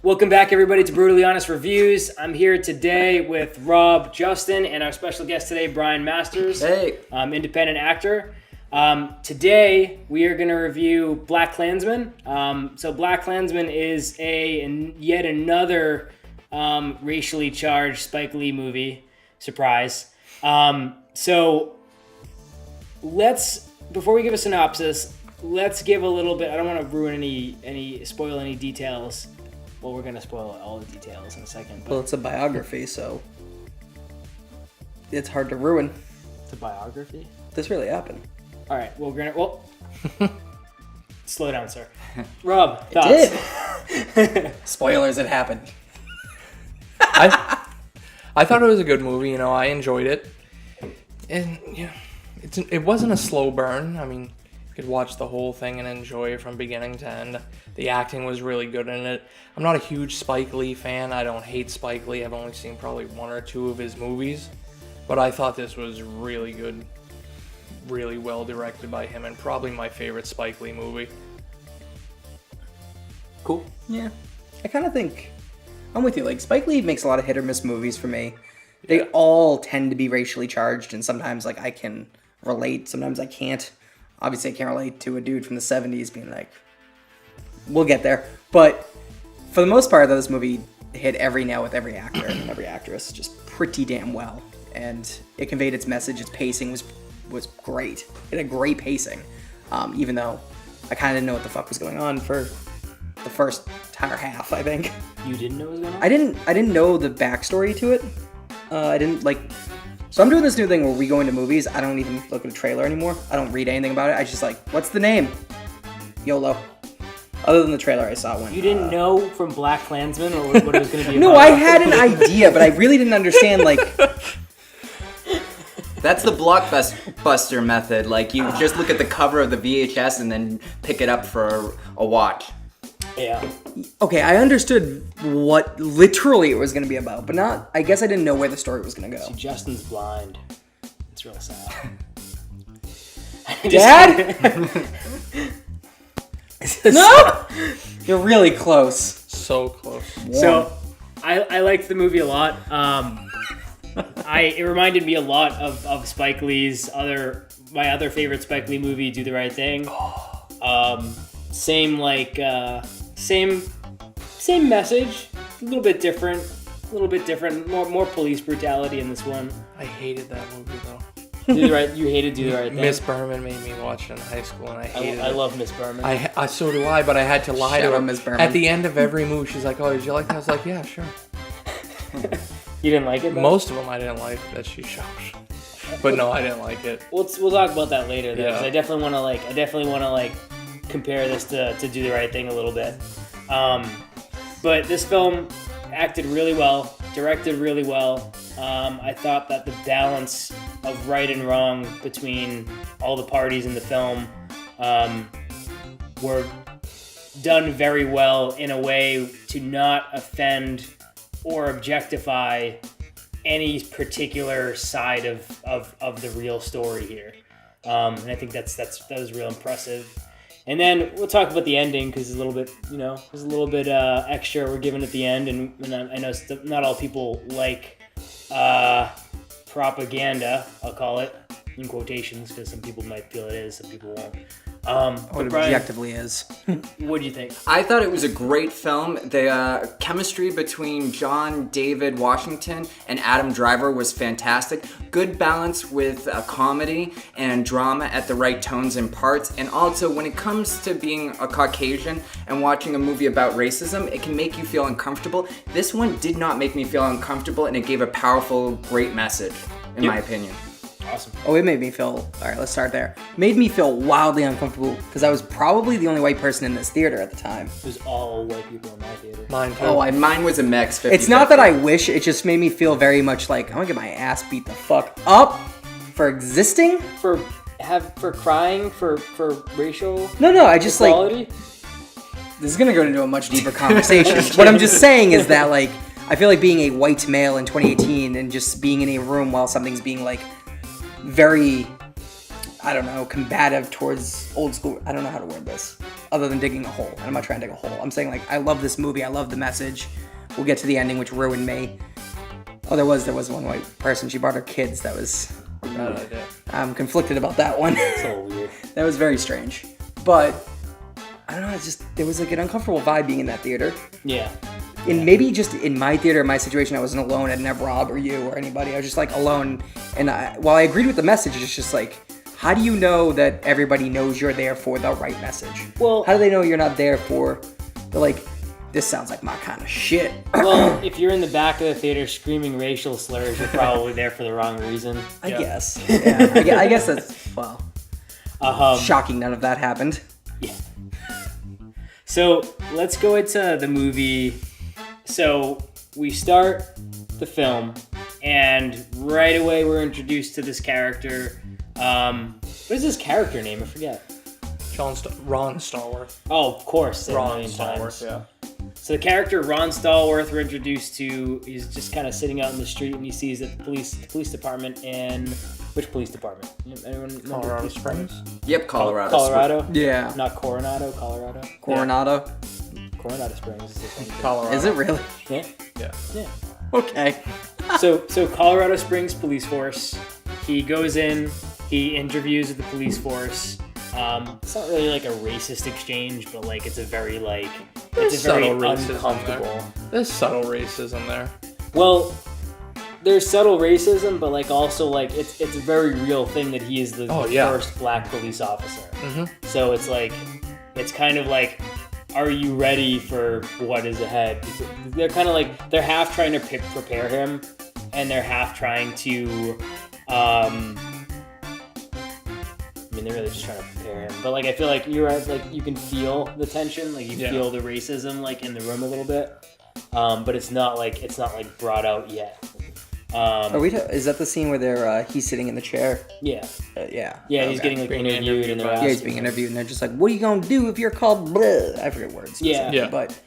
Welcome back, everybody, to Brutally Honest Reviews. I'm here today with Rob, Justin, and our special guest today, Brian Masters. Hey. Independent actor. Today, we are going to review Blackkklansmen. So Blackkklansmen is yet another racially charged Spike Lee movie. Surprise. So before we give a synopsis, let's give a little bit. I don't want to ruin spoil any details. Well, we're going to spoil all the details in a second. But Well, it's a biography, so it's hard to ruin. it's a biography? This really happened. All right. Well, slow down, sir. Rob, thoughts? It did. Spoilers, it happened. I thought it was a good movie. You know, I enjoyed it, and it wasn't a slow burn. I mean, you could watch the whole thing and enjoy it from beginning to end. The acting was really good in it. I'm not a huge Spike Lee fan. I don't hate Spike Lee. I've only seen probably one or two of his movies, but I thought this was really good, really well directed by him, and probably my favorite Spike Lee movie. Cool. Yeah. I kind of think I'm with you. Like, Spike Lee makes a lot of hit or miss movies for me. They all tend to be racially charged, and sometimes, like, I can relate. Sometimes I can't. Obviously, I can't relate to a dude from the 70s being like, we'll get there. But for the most part, though, this movie hit every nail with every actor and every actress just pretty damn well. And it conveyed its message. Its pacing was great. It had great pacing. Even though I kind of didn't know what the fuck was going on for the first entire half, I think. You didn't know what was going on? I didn't know the backstory to it. I didn't, like... So I'm doing this new thing where we go into movies. I don't even look at a trailer anymore. I don't read anything about it. I just like, what's the name? YOLO. Other than the trailer I saw when... You didn't know from Blackkklansmen or what it was going to be No, about? I had an idea, but I really didn't understand, like... That's the blockbuster method. Like, you just look at the cover of the VHS and then pick it up for a watch. Yeah. Okay, I understood what literally it was going to be about, but not... I guess I didn't know where the story was going to go. See, Justin's blind. It's real sad. Dad? No! You're really close. So close. So, I liked the movie a lot. It reminded me a lot of Spike Lee's my other favorite Spike Lee movie, Do the Right Thing. Same message, a little bit different, more police brutality in this one. I hated that movie though. You hated Do the Right Thing. Miss Berman made me watch it in high school, and I hated it. I love Miss Berman. So do I, but I had to lie Shout to out her. Miss Berman. At the end of every movie, she's like, "Oh, did you like that?" I was like, "Yeah, sure." You didn't like it, though? Most of them I didn't like that she showed, but no, I didn't like it. We'll talk about that later, though. Yeah. 'Cause I definitely want to compare this to Do the Right Thing a little bit. But this film acted really well, directed really well. I thought that the balance of right and wrong between all the parties in the film were done very well in a way to not offend or objectify any particular side of the real story here. And I think that was real impressive. And then we'll talk about the ending because it's a little bit, extra we're giving at the end. And I know not all people like propaganda, I'll call it, in quotations, because some people might feel it is, some people won't. What it Brian, objectively is. what do you think? I thought it was a great film. The chemistry between John David Washington and Adam Driver was fantastic. Good balance with comedy and drama at the right tones and parts. And also, when it comes to being a Caucasian and watching a movie about racism, it can make you feel uncomfortable. This one did not make me feel uncomfortable, and it gave a powerful, great message, in my opinion. Awesome. Oh, it made me feel... Alright, let's start there. Made me feel wildly uncomfortable because I was probably the only white person in this theater at the time. It was all white people in my theater. Mine too. Mine was a mix. 50-50. It's not that I wish, it just made me feel very much like, I'm gonna get my ass beat the fuck up for existing? For crying for racial No, I just equality? This is gonna go into a much deeper conversation. What I'm just saying is that, like, I feel like being a white male in 2018 and just being in a room while something's being, like, very, I don't know, combative towards old school, I don't know how to word this. other than digging a hole. And I'm not trying to dig a hole. I'm saying, like, I love this movie. I love the message. We'll get to the ending, which ruined me. Oh, there was one white person. She brought her kids. That was... I'm conflicted about that one. It's a little weird. That was very strange. But, I don't know, it's just... There was, like, an uncomfortable vibe being in that theater. Yeah. And maybe just in my theater, in my situation, I wasn't alone. I didn't have Rob or you or anybody. I was just, like, alone. And while I agreed with the message, it's just, like... How do you know that everybody knows you're there for the right message? Well, how do they know you're not there for the, like, this sounds like my kind of shit? Well, if you're in the back of the theater screaming racial slurs, you're probably there for the wrong reason. I guess. Yeah, I guess that's, well, shocking none of that happened. Yeah. So let's go into the movie. So we start the film, and right away we're introduced to this character. What is his character name? I forget. Ron Stallworth. Oh, of course. Ron Stallworth, yeah. So the character Ron Stallworth we're introduced to, he's just kind of sitting out in the street and he sees that the police department in... Which police department? Anyone remember? Colorado Springs? Yep, Colorado. Colorado? Yeah. Not Coronado, Colorado? Coronado? Yeah. Coronado Springs is the thing. Colorado. Is it really? Yeah? Yeah. Okay. So Colorado Springs police force, he goes in, he interviews with the police force. It's not really like a racist exchange, but like it's a very like it's a very uncomfortable. There's subtle racism there. Well, there's subtle racism, but like also like it's a very real thing that he is the first black police officer. Mm-hmm. So it's like it's kind of like, are you ready for what is ahead? They're kind of like they're half trying to prepare him, and they're half trying to. I mean, they're really just trying to prepare him, but like I feel like you're right, like you can feel the tension, like you feel the racism like in the room a little bit, but it's not like brought out yet. Is that the scene where they're he's sitting in the chair? Yeah. Yeah. Yeah, he's getting like interviewed, and he's being interviewed, and they're just like, "What are you gonna do if you're called blah?" I forget words. Yeah. But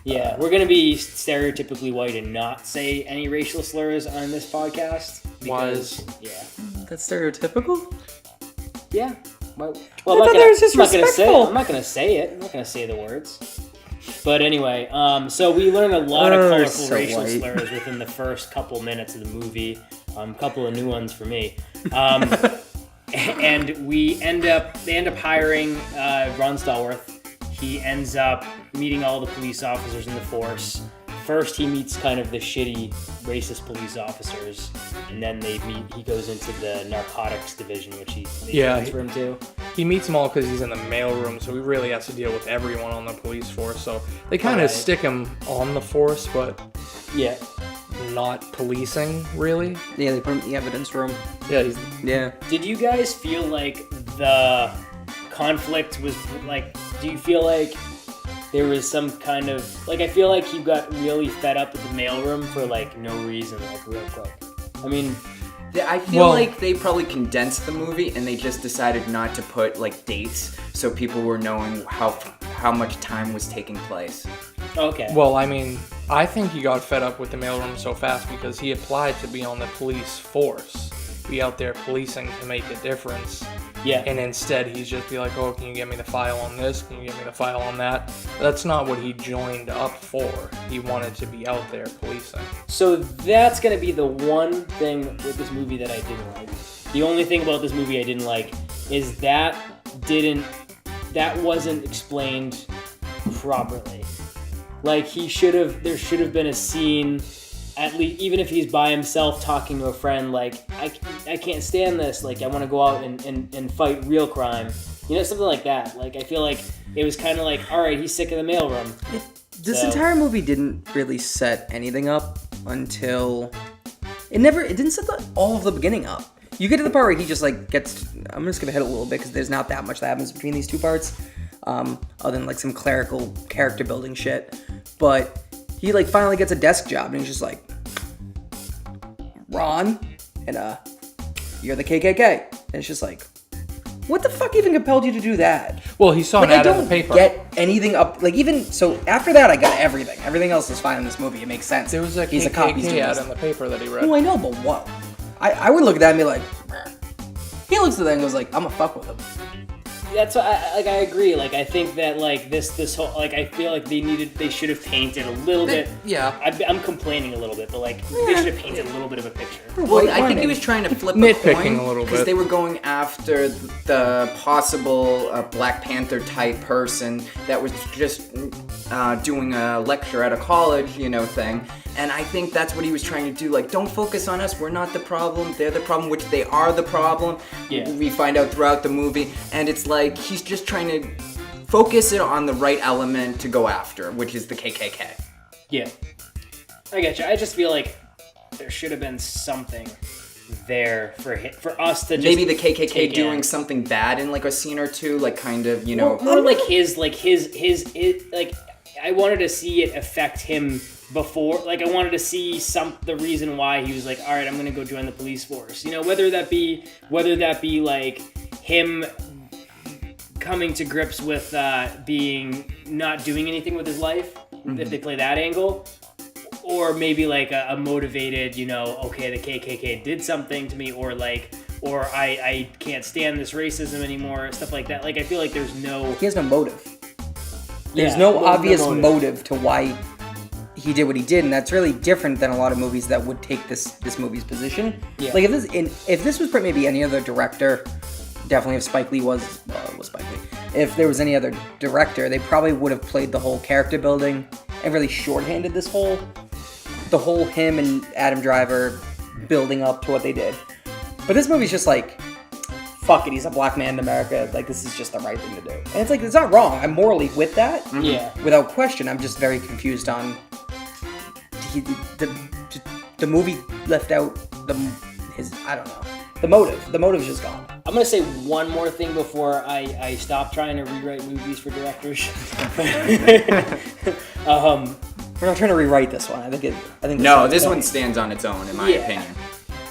we're gonna be stereotypically white and not say any racial slurs on this podcast. Because, that's stereotypical. Yeah. Well, I'm not gonna say it. I'm not gonna say it. I'm not gonna say the words. But anyway, so we learn a lot of colorful racial slurs within the first couple minutes of the movie. A couple of new ones for me. And they end up hiring Ron Stallworth. He ends up meeting all the police officers in the force. First, he meets kind of the shitty, racist police officers, and then he goes into the narcotics division, which they transfer him to. He meets them all because he's in the mailroom, so he really has to deal with everyone on the police force. So they kind of stick him on the force, but not policing, really. Yeah, they put him in the evidence room. Yeah. Did you guys feel like the conflict was, like, do you feel like there was some kind of, like, I feel like he got really fed up at the mailroom for, like, no reason, like, real quick. I mean... I feel like they probably condensed the movie and they just decided not to put, like, dates so people were knowing how much time was taking place. Okay. Well, I mean, I think he got fed up with the mailroom so fast because he applied to be on the police force, be out there policing to make a difference. Yeah. And instead, he's just be like, oh, can you get me the file on this? Can you get me the file on that? That's not what he joined up for. He wanted to be out there policing. So that's going to be the one thing with this movie that I didn't like. The only thing about this movie I didn't like is that wasn't explained properly. Like, there should have been a scene, at least, even if he's by himself talking to a friend, like, I can't stand this, like, I want to go out and fight real crime. You know, something like that. Like, I feel like it was kind of like, all right, he's sick of the mailroom. This entire movie didn't really set anything up until... It didn't set all of the beginning up. You get to the part where he just, like, gets... I'm just going to hit it a little bit because there's not that much that happens between these two parts. Other than, like, some clerical character building shit. But he, like, finally gets a desk job and he's just like, Ron, and you're the KKK. And it's just like, what the fuck even compelled you to do that? Well, he saw an ad in the paper. I don't get anything up, like, even, so after that I got everything. Everything else is fine in this movie, it makes sense. There was a He's KKK ad in the paper that he read. Oh, I know, but what? I would look at that and be like, he looks at that and goes like, I'm gonna fuck with him. That's what I agree. Like, I think that like this whole, like, I feel like they should have painted a little bit. Yeah. I'm complaining a little bit, but like they should have painted a little bit of a picture. Well, I think he was trying to flip a Nitpicking coin a little bit. because they were going after the possible Black Panther type person that was just doing a lecture at a college, thing. And I think that's what he was trying to do. Like, don't focus on us. We're not the problem. They're the problem, which they are the problem. Yeah. We find out throughout the movie. And it's like he's just trying to focus it on the right element to go after, which is the KKK. Yeah, I get you. I just feel like there should have been something there for us to just maybe the KKK take doing in. something bad in like a scene or two, like kind of, More like his like I wanted to see it affect him before. Like, I wanted to see the reason why he was like, all right, I'm gonna go join the police force. Whether that be like him coming to grips with not doing anything with his life, if they play that angle, or maybe like a motivated, okay, the KKK did something to me, or I can't stand this racism anymore, stuff like that. Like, I feel like he has no motive. There's no obvious motive to why he did what he did, and that's really different than a lot of movies that would take this movie's position. Yeah. Like, if this was maybe any other director, definitely if Spike Lee was Spike Lee. If there was any other director, they probably would have played the whole character building and really shorthanded the whole him and Adam Driver building up to what they did. But this movie's just like, fuck it, he's a black man in America. Like, this is just the right thing to do. And it's like, it's not wrong. I'm morally with that. Yeah. Without question. I'm just very confused on the movie left out I don't know. The motive. The motive's just gone. I'm gonna say one more thing before I stop trying to rewrite movies for directors. We're not trying to rewrite this one. I think No, this one stands on its own, in my opinion.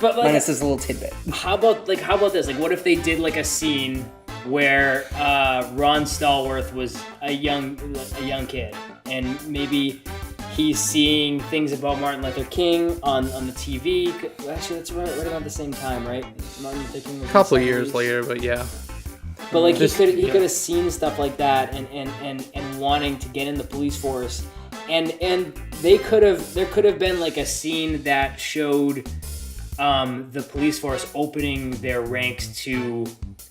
But like, minus this little tidbit. How about this? Like, what if they did like a scene where Ron Stallworth was a young kid, and maybe he's seeing things about Martin Luther King on the TV. Actually, that's right around the same time, right? Martin Luther King was A couple of years later, but yeah. But like, he could have seen stuff like that and wanting to get in the police force, and there could have been like a scene that showed the police force opening their ranks to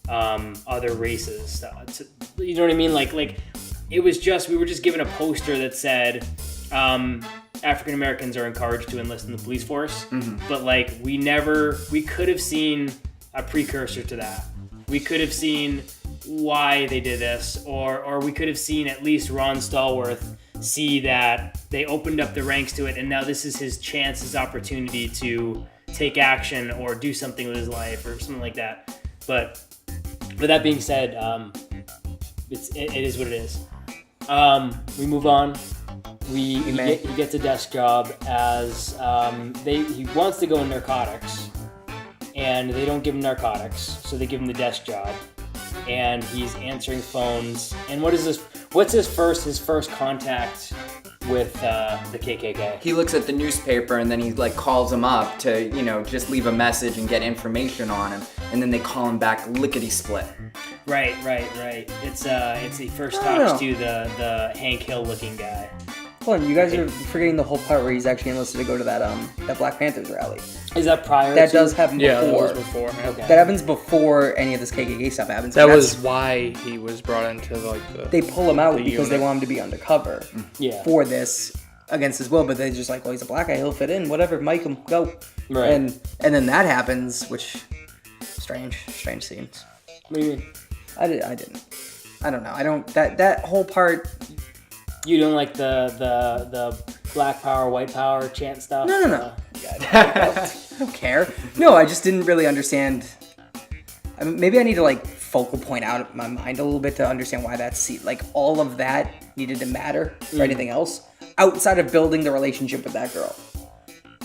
other races. You know what I mean? Like we were just given a poster that said African Americans are encouraged to enlist in the police force, but like we could have seen a precursor to that. We could have seen why they did this, or we could have seen at least Ron Stallworth see that they opened up the ranks to it, and now this is his chance, his opportunity to take action or do something with his life or something like that. But with that being said, it is what it is. We move on. He gets a desk job as he wants to go in narcotics, and they don't give him narcotics, so they give him the desk job, and he's answering phones. And what's his first contact with the KKK? He looks at the newspaper and then he like calls him up to just leave a message and get information on him, and then they call him back lickety split. Right. It's he first talks to the Hank Hill looking guy. Hold on, you guys are forgetting the whole part where he's actually enlisted to go to that Black Panthers rally. Is that prior? That does happen before. Yeah, that was before. Okay. That happens before any of this KKK stuff happens. That was why he was brought into They pull him out because unit. they want him to be undercover. Yeah. For this against his will, but they're just like, well, he's a black guy, he'll fit in, whatever, Mike him, go. Right. And then that happens, which strange scenes. What do you mean? I didn't. I don't know. I don't that whole part. You don't like the black power, white power chant stuff? No. I don't care. No, I just didn't really understand. I mean, maybe I need to like focal point out my mind a little bit to understand why all of that needed to matter for anything else outside of building the relationship with that girl.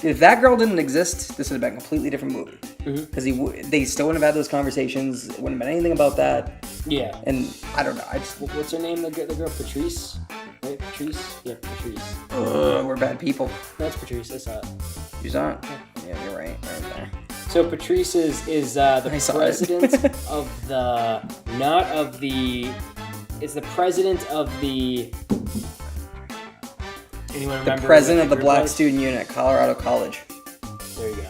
If that girl didn't exist, this would have been a completely different movie. Because they still wouldn't have had those conversations. It wouldn't have been anything about that. Yeah. And I don't know. What's her name? The girl, Patrice. Right, Patrice. Yeah, Patrice. We're bad people. That's Patrice. I saw it. You saw it? Yeah, you're right. Okay. So Patrice is the I saw president it. of the, not of the, is the president of the, anyone remember? The president of the group Black was? Student Unit, Colorado College. There you go.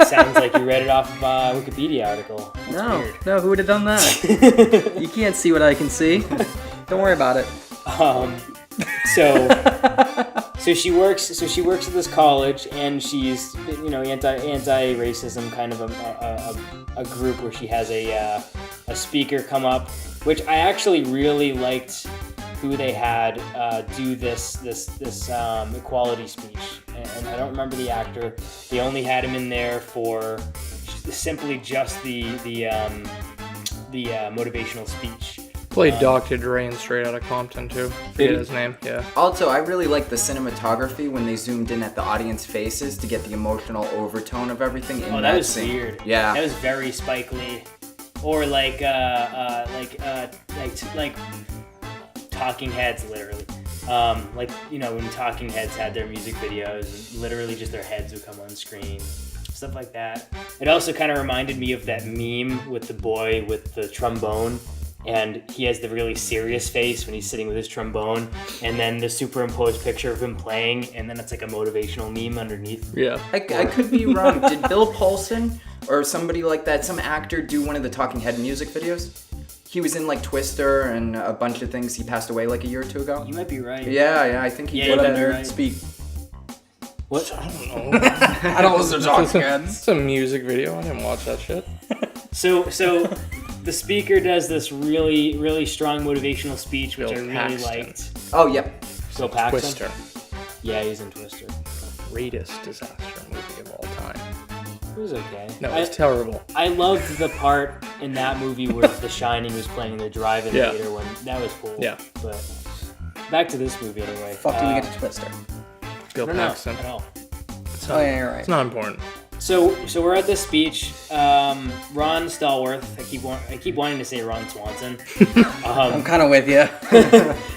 Sounds like you read it off of a Wikipedia article. That's weird. No, who would have done that? You can't see what I can see. Don't worry about it. So she works at this college, and she's anti-racism kind of a group where she has a speaker come up, which I actually really liked who they had do this equality speech, and I don't remember the actor. They only had him in there for simply just the motivational speech. Played Dr. Dre in Straight Outta Compton too. Forget his name. Yeah. Also, I really like the cinematography when they zoomed in at the audience faces to get the emotional overtone of everything in that was scene. weird. Yeah. That was very Spike Lee, or like Talking Heads, literally. When Talking Heads had their music videos, literally just their heads would come on screen, stuff like that. It also kind of reminded me of that meme with the boy with the trombone, and he has the really serious face when he's sitting with his trombone, and then the superimposed picture of him playing, and then it's like a motivational meme underneath. Yeah. I could be wrong. Did Bill Paulson or somebody like that, some actor, do one of the Talking Head music videos? He was in like Twister and a bunch of things. He passed away like a year or two ago. You might be right. Yeah, I think he Yeah, did. you Let a might be nerd right. speak. What? I don't know. I don't listen to Talking Heads. It's a music video. I didn't watch that shit. So the speaker does this really, really strong motivational speech, which Bill I really Paxton. liked. Oh, yep. Bill Paxton? Twister. Yeah, he's in Twister. Greatest disaster movie of all time. It was okay. No, it was terrible. I loved the part in that movie where The Shining was playing in the drive-in Yeah. theater when that was cool. Yeah. But back to this movie anyway. Fuck, did we get to Twister? Bill I don't know Paxton. at all. It's Oh, not, yeah, you're right. it's not important. So we're at this speech. Ron Stallworth. I keep wanting to say Ron Swanson. I'm kind of with you.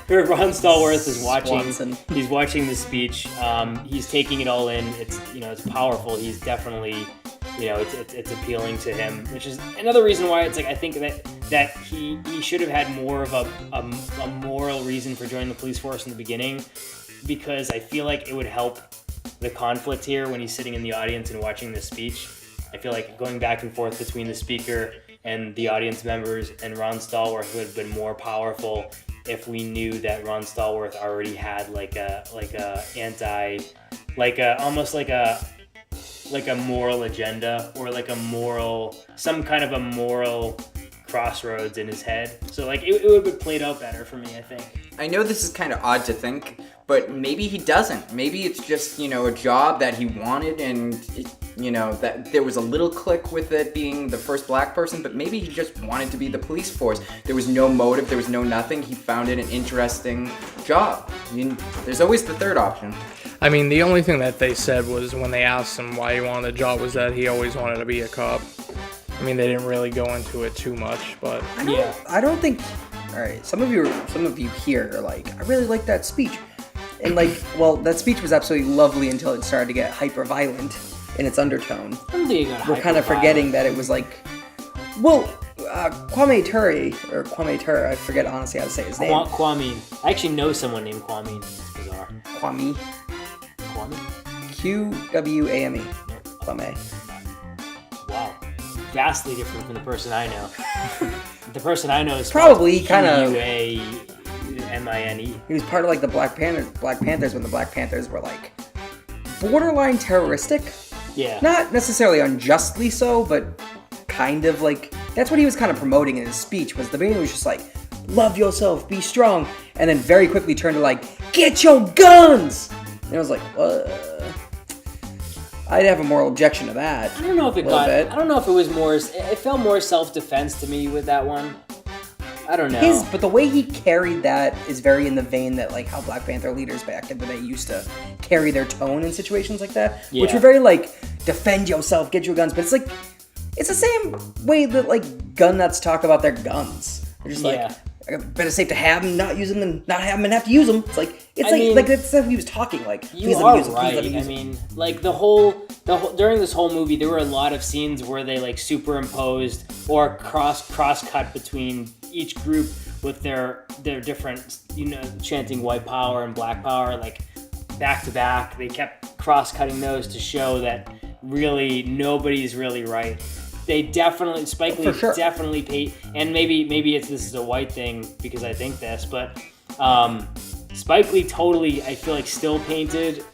Ron Stallworth is watching. Swanson. He's watching the speech. He's taking it all in. It's it's powerful. He's definitely it's appealing to him, which is another reason why it's like I think that he should have had more of a moral reason for joining the police force in the beginning, because I feel like it would help the conflict here when he's sitting in the audience and watching this speech. I feel like going back and forth between the speaker and the audience members and Ron Stallworth would have been more powerful if we knew that Ron Stallworth already had almost like a moral agenda, or like some kind of a moral crossroads in his head. So like it would have played out better for me, I think. I know this is kind of odd to think, but maybe he doesn't. Maybe it's just, a job that he wanted, and, that there was a little click with it being the first black person, but maybe he just wanted to be the police force. There was no motive, there was no nothing. He found it an interesting job. There's always the third option. I mean, the only thing that they said was when they asked him why he wanted the job was that he always wanted to be a cop. I mean, they didn't really go into it too much, but I don't think. All right, some of you here are like, I really like that speech, and that speech was absolutely lovely until it started to get hyper violent in its undertone. I don't think it got We're kind of forgetting that it was like, Kwame Ture, I forget honestly how to say his name. Kwame. I actually know someone named Kwame. It's bizarre. Kwame. Qwame. Kwame. Wow. Vastly different from the person I know. The person I know is Probably kind of. Qumine. He was part of like the Black Panthers when the Black Panthers were like borderline terroristic. Yeah. Not necessarily unjustly so, but kind of like that's what he was kind of promoting in his speech. Was the beginning was just like, love yourself, be strong, and then very quickly turned to like, get your guns. And I was like, I'd have a moral objection to that. I don't know if it got. I don't know if it was more. It felt more self-defense to me with that one. I don't know. But the way he carried that is very in the vein that like how Black Panther leaders back in the day used to carry their tone in situations like that, which were very like defend yourself, get your guns. But it's like it's the same way that like gun nuts talk about their guns. They're just like better safe to have them, not use them, than not have them and have to use them. It's like that's how he was talking. Like you are right. I mean, like the whole during this whole movie, there were a lot of scenes where they like superimposed or cross cut between each group with their different, chanting white power and black power, like back to back. They kept cross cutting those to show that really nobody's really right. They definitely, Spike Lee definitely paid, and maybe this is a white thing because I think this, but Spike Lee totally, I feel like, still painted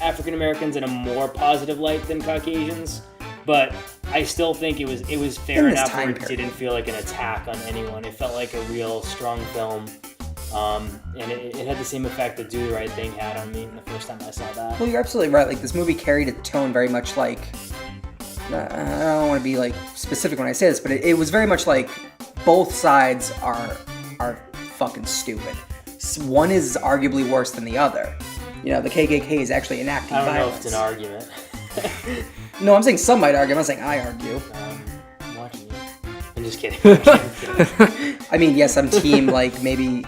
African Americans in a more positive light than Caucasians, but I still think it was fair enough where it didn't feel like an attack on anyone. It felt like a real strong film, and it had the same effect that Do the Right Thing had on me the first time I saw that. Well, you're absolutely right. Like, this movie carried a tone very much like, I don't want to be like specific when I say this, but it was very much like both sides are fucking stupid. One is arguably worse than the other. The KKK is actually enacting violence. I don't know if it's an argument. No, I'm saying some might argue. I'm not saying I argue. I'm watching you. I'm just kidding. I mean, yes, I'm team, like, maybe...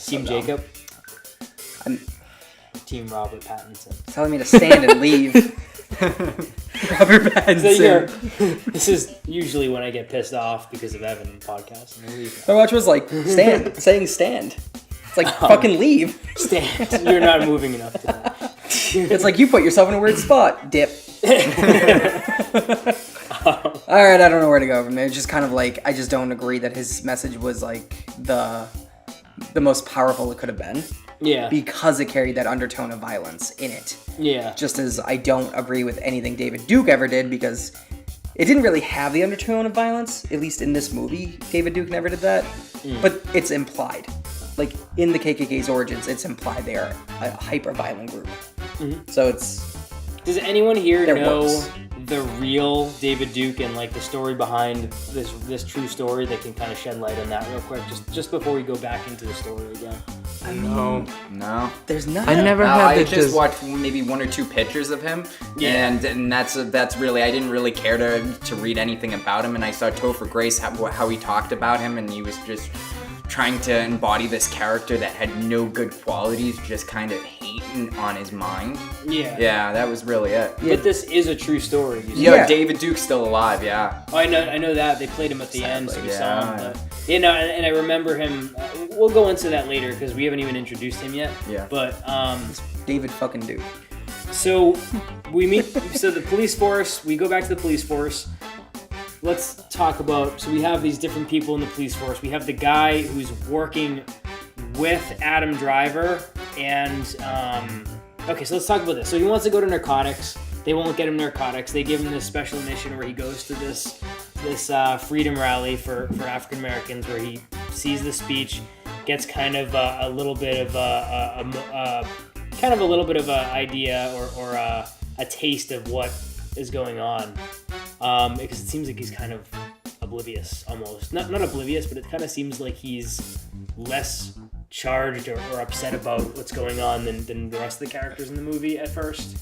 Team Jacob? I'm... Team Robert Pattinson. Telling me to stand and leave. Robert Pattinson. This is usually when I get pissed off because of Evan in the podcast. My watch was like, stand. Saying stand. It's like, fucking leave. Stand. You're not moving enough today. It's like, you put yourself in a weird spot, dip. Alright, I don't know where to go from there. It's just kind of like, I just don't agree that his message was like the most powerful it could have been. Yeah. Because it carried that undertone of violence in it. Yeah. Just as I don't agree with anything David Duke ever did, because it didn't really have the undertone of violence, at least in this movie. David Duke never did that. But it's implied. Like, in the KKK's origins, it's implied they are a hyper-violent group. So it's... Does anyone here know the real David Duke and like the story behind this true story that can kind of shed light on that real quick, just before we go back into the story again? No. There's not. I never had I just watched maybe one or two pictures of him, and that's really, I didn't really care to read anything about him, and I saw Topher Grace how he talked about him, and he was just trying to embody this character that had no good qualities, just kind of hating on his mind. Yeah, that was really it. But this is a true story. David Duke's still alive. Yeah. Oh, I know that they played him at the end, so we saw him. But, and I remember him. We'll go into that later because we haven't even introduced him yet. Yeah. But David fucking Duke. So we meet. So the police force. We go back to the police force. Let's talk about, so we have these different people in the police force. We have the guy who's working with Adam Driver, and, okay, so let's talk about this. So he wants to go to narcotics. They won't get him narcotics. They give him this special mission where he goes to this freedom rally for African Americans, where he sees the speech, gets kind of a little bit of a idea or a taste of what is going on. Because it seems like he's kind of oblivious, almost. Not oblivious, but it kind of seems like he's less charged or upset about what's going on than the rest of the characters in the movie at first.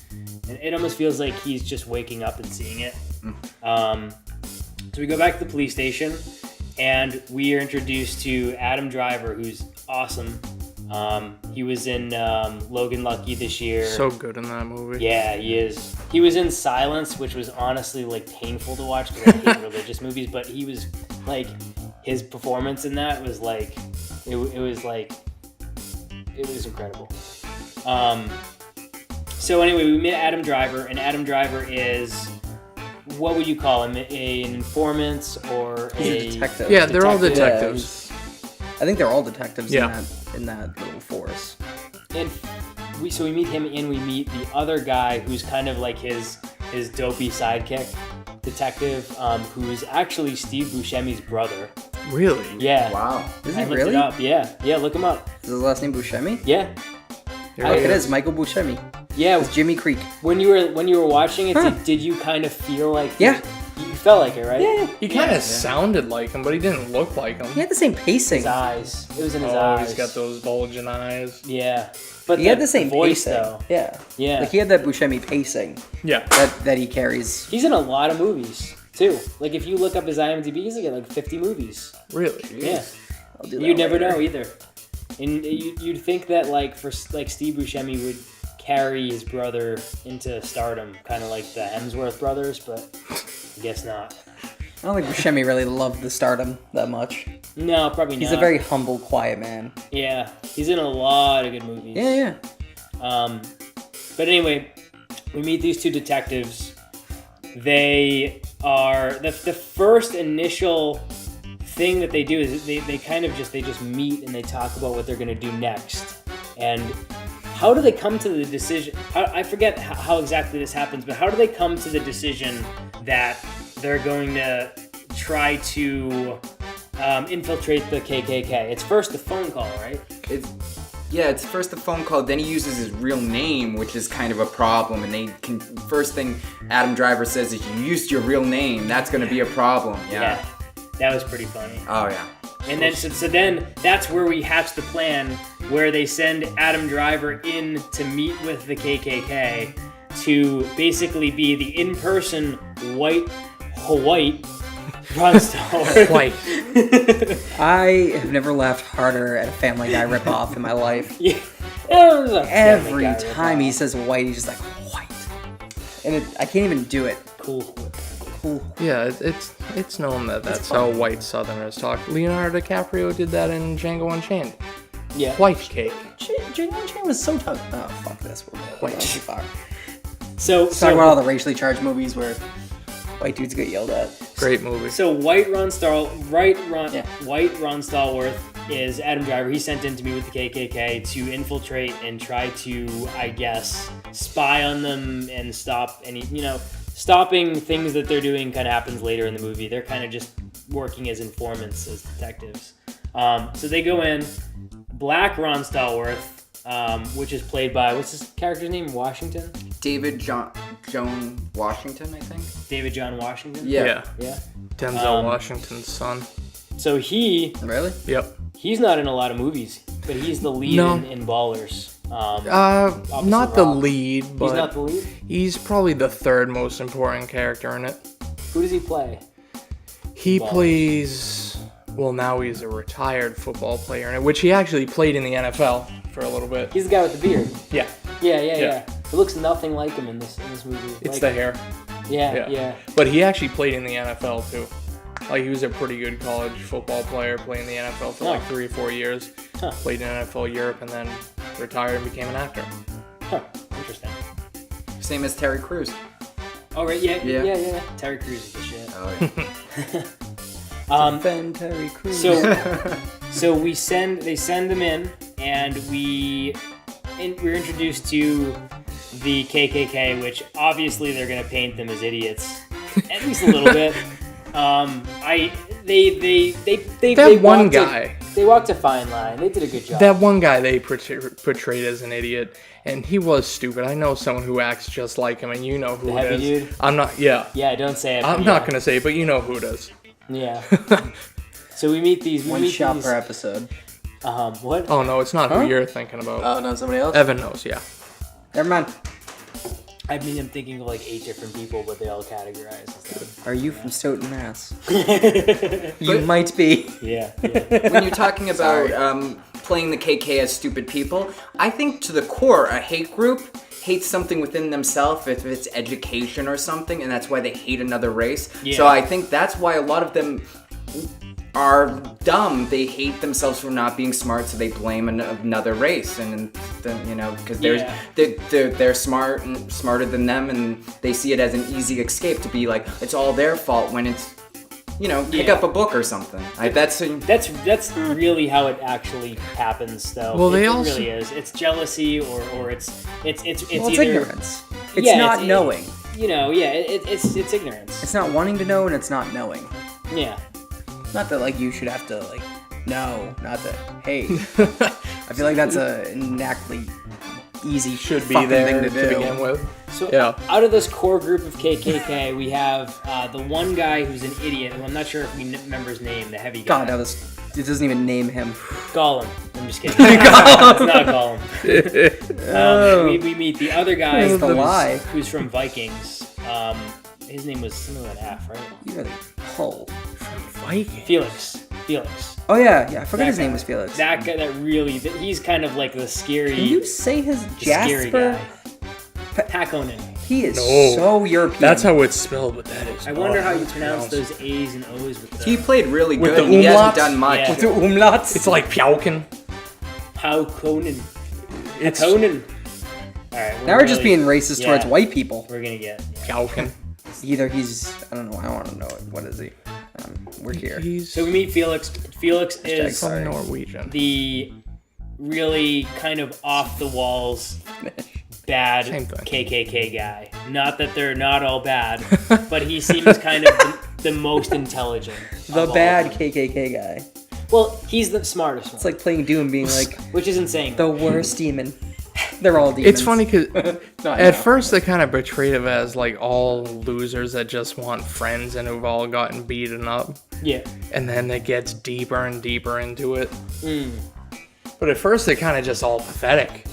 And it almost feels like he's just waking up and seeing it. So we go back to the police station, and we are introduced to Adam Driver, who's awesome. He was in Logan Lucky this year. So good in that movie. Yeah, he is. He was in Silence, which was honestly like painful to watch because I hate religious movies. But he was like, his performance in that was like, it was incredible. So anyway, we met Adam Driver, and Adam Driver is, what would you call him? An informant or a detective? Yeah, they're all detectives. I think they're all detectives in that little force. And we meet him, and we meet the other guy who's kind of like his dopey sidekick detective, who's actually Steve Buscemi's brother. Really? Yeah. Wow. Is he I looked really? it up. Yeah, look him up. Is his last name Buscemi? Yeah. It is Michael Buscemi. Yeah. It's Jimmy Creek. When you were watching it, did you kind of feel like? Yeah. You felt like it, right? Yeah. He kind of sounded like him, but he didn't look like him. He had the same pacing. His eyes. It was in his eyes. He's got those bulging eyes. Yeah. But he had the same voice, pacing. though. Yeah. Yeah. Like, he had that Buscemi pacing. Yeah. That he carries. He's in a lot of movies, too. Like, if you look up his IMDb, he's like 50 movies. Really? Yeah. I'll do that You'd never later. know either. And you'd think that like Steve Buscemi would carry his brother into stardom, kind of like the Hemsworth brothers, but I guess not. I don't think Buscemi really loved the stardom that much. No, probably not. He's a very humble, quiet man. Yeah, he's in a lot of good movies. Yeah. But anyway, we meet these two detectives. They are the first initial thing that they do is they kind of just meet and they talk about what they're going to do next. And how do they come to the decision? I forget how exactly this happens, but how do they come to the decision that they're going to try to infiltrate the KKK? It's first the phone call, right? It's first the phone call, then he uses his real name, which is kind of a problem, and first thing Adam Driver says is, you used your real name, that's going to be a problem. Yeah. That was pretty funny. Oh, yeah. And then, so then that's where we hatch the plan, where they send Adam Driver in to meet with the KKK to basically be the in-person white Ron Stallworth. White. I have never laughed harder at a Family Guy ripoff in my life. Yeah. It was a Every Family Guy time ripoff. he says white, he's just like, white. And I can't even do it. Cool. Yeah, it's known that that's how white Southerners talk. Leonardo DiCaprio did that in Django Unchained. Yeah. White cake. Django Unchained was so tough. Oh, fuck this. We're going too far. So Talk about all the racially charged movies where white dudes get yelled at. Great movie. So White Ron Stallworth is Adam Driver. He's sent in to meet with the KKK to infiltrate and try to, I guess, spy on them and stop any, stopping things that they're doing kind of happens later in the movie. They're kind of just working as informants, as detectives. So they go in. Black Ron Stallworth, which is played by, what's his character's name? Washington? David Joan Washington, I think. David John Washington? Yeah. Denzel Washington's son. So Really? Yep. he's not in a lot of movies, but he's the lead in Ballers. Not the lead, but He's not the lead? he's probably the third most important character in it. Who does he play? He plays, well, now he's a retired football player in it, which he actually played in the NFL for a little bit. He's the guy with the beard. Yeah. Yeah. It looks nothing like him in this movie. It's like, the hair. Yeah. But he actually played in the NFL too. Like, he was a pretty good college football player, playing in the NFL for like 3 or 4 years. Huh. Played in NFL Europe and then retired and became an actor. Huh. Interesting. Same as Terry Crews. Oh, right. Yeah. Terry Crews is the shit. Oh, yeah. Defend Terry Crews. So they send them in, and we're introduced to the KKK, which obviously they're gonna paint them as idiots, at least a little bit. They walked a fine line. They did a good job. That one guy they portrayed as an idiot, and he was stupid. I know someone who acts just like him, and you know who The it heavy is. dude? I'm not. Yeah. Yeah, don't say it. I'm not gonna say it, but you know who it is. Yeah. So we meet these. One shot per episode. What? Oh no, it's not who you're thinking about. Oh, no, somebody else? Evan knows. Yeah. Never mind. I mean, I'm thinking of like 8 different people, but they all categorize as them. Are you from Stoughton, Mass? You might be. Yeah. When you're talking about playing the KK as stupid people, I think to the core, a hate group hates something within themselves, if it's education or something, and that's why they hate another race. Yeah. So I think that's why a lot of them are dumb. They hate themselves for not being smart, so they blame another race, and then, because they're smart and smarter than them, and they see it as an easy escape to be like, it's all their fault, when it's, pick up a book or something. That's really how it actually happens, though. Well, it really is. It's jealousy, or it's It's either ignorance. It's not knowing. It's ignorance. It's not wanting to know, and it's not knowing. Yeah. Not that, you should have to, know. Not that, hey. I feel like that's a innately easy Should be fucking there thing to to do. begin with. So Yeah. out of this core group of KKK, we have the one guy who's an idiot, who I'm not sure if we remember his name, the heavy guy. God, it doesn't even name him. Gollum. I'm just kidding. It's not Gollum. We meet the other guy That's the lie. who's from Vikings. His name was something like F, right? You really pull. Viking. Felix. Felix. Oh yeah, I forgot That his guy. name was Felix. That guy, he's kind of like the scary, Can you say his scary Jasper? guy. Hakonen. He is No. so European. That's how it's spelled, but that is. I wonder how you it's pronounce pronounced. those A's and O's with the He played really With good. the And he hasn't umlauts? done much. Yeah. With the umlauts. It's like Pjauken. Hakonen. It's Hakonen. All right. Now we're just being racist towards yeah. white people. We're gonna get. Yeah. Pjauken. Either he's, I don't know, I want to know it. What is he? We're here. He's So we meet Felix. Felix is from Norwegian. the really kind of off the walls bad Same thing. KKK guy. Not that they're not all bad, but he seems kind of the most intelligent. The of all bad of them. KKK guy. Well, he's the smartest one, It's like playing Doom being like, which is insane. the worst demon. They're all demons. It's funny because No, I at know. first they kind of portrayed him as like all losers that just want friends and who've all gotten beaten up. Yeah. And then it gets deeper and deeper into it. Mm. But at first they're kind of just all pathetic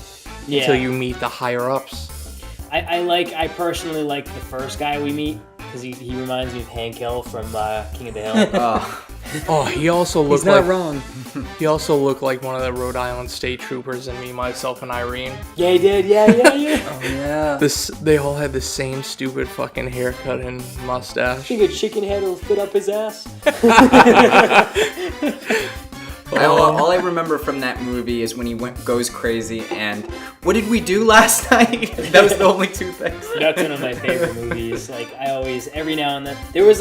Yeah. until you meet the higher ups. I personally like the first guy we meet because he reminds me of Hank Hill from King of the Hill. Oh, he also He's looked not like wrong. he also looked like one of the Rhode Island state troopers in Me, Myself, and Irene. Yeah, he did. Yeah. Oh, yeah. They all had the same stupid fucking haircut and mustache. Think a chicken head will fit up his ass? All I remember from that movie is when he goes crazy and what did we do last night? That was the only two things. That's one of my favorite movies. Like I always, every now and then, there was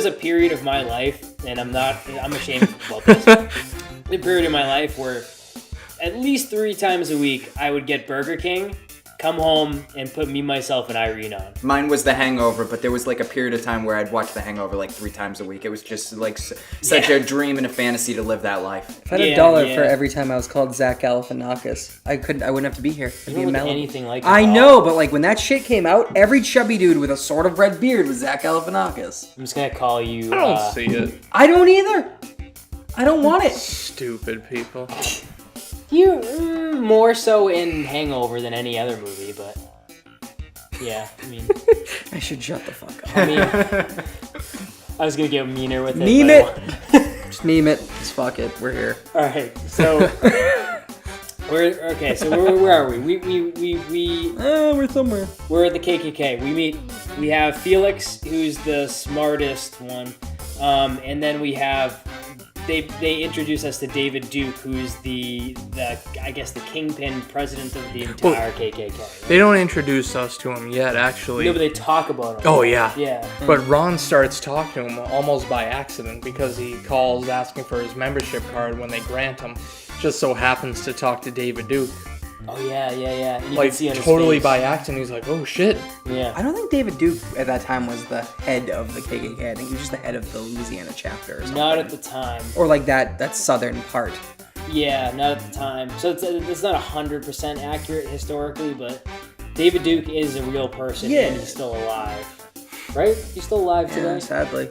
a period of my life, and I'm ashamed about this. The period of my life where at least 3 times a week I would get Burger King, come home, and put Me, Myself, and Irene on. Mine was The Hangover, but there was like a period of time where I'd watch The Hangover like 3 times a week. It was just like such a dream and a fantasy to live that life. If I had Yeah, $1 yeah. for every time I was called Zach Galifianakis, I wouldn't have to be here. I'd You be don't a look melon. anything like him I at all. know, but like when that shit came out, every chubby dude with a sort of red beard was Zach Galifianakis. I'm just gonna call you. I don't see it. I don't either. I don't want it. Stupid people. You more so in Hangover than any other movie, but yeah, I mean, I should shut the fuck up. I mean, I was gonna get meaner with it. Meme but I it. won't. Just meme it. Just fuck it. We're here. All right, so where are we? We're somewhere. We're at the KKK. We have Felix, who's the smartest one, and then we have they introduce us to David Duke, who's the I guess the kingpin president of the entire KKK. They don't introduce us to him yet, actually. No, but they talk about him. Oh, yeah. Yeah. But Ron starts talking to him almost by accident because he calls asking for his membership card when they grant him. Just so happens to talk to David Duke. Oh yeah. And you Like, can see on his totally face. by accident, he's like, oh shit. Yeah. I don't think David Duke at that time was the head of the KKK. I think he was just the head of the Louisiana chapter or something. Not at the time. Or like that southern part. Yeah, not at the time. So it's not 100% accurate historically, but David Duke is a real person Yeah. and he's still alive. Right? He's still alive Yeah, today? sadly.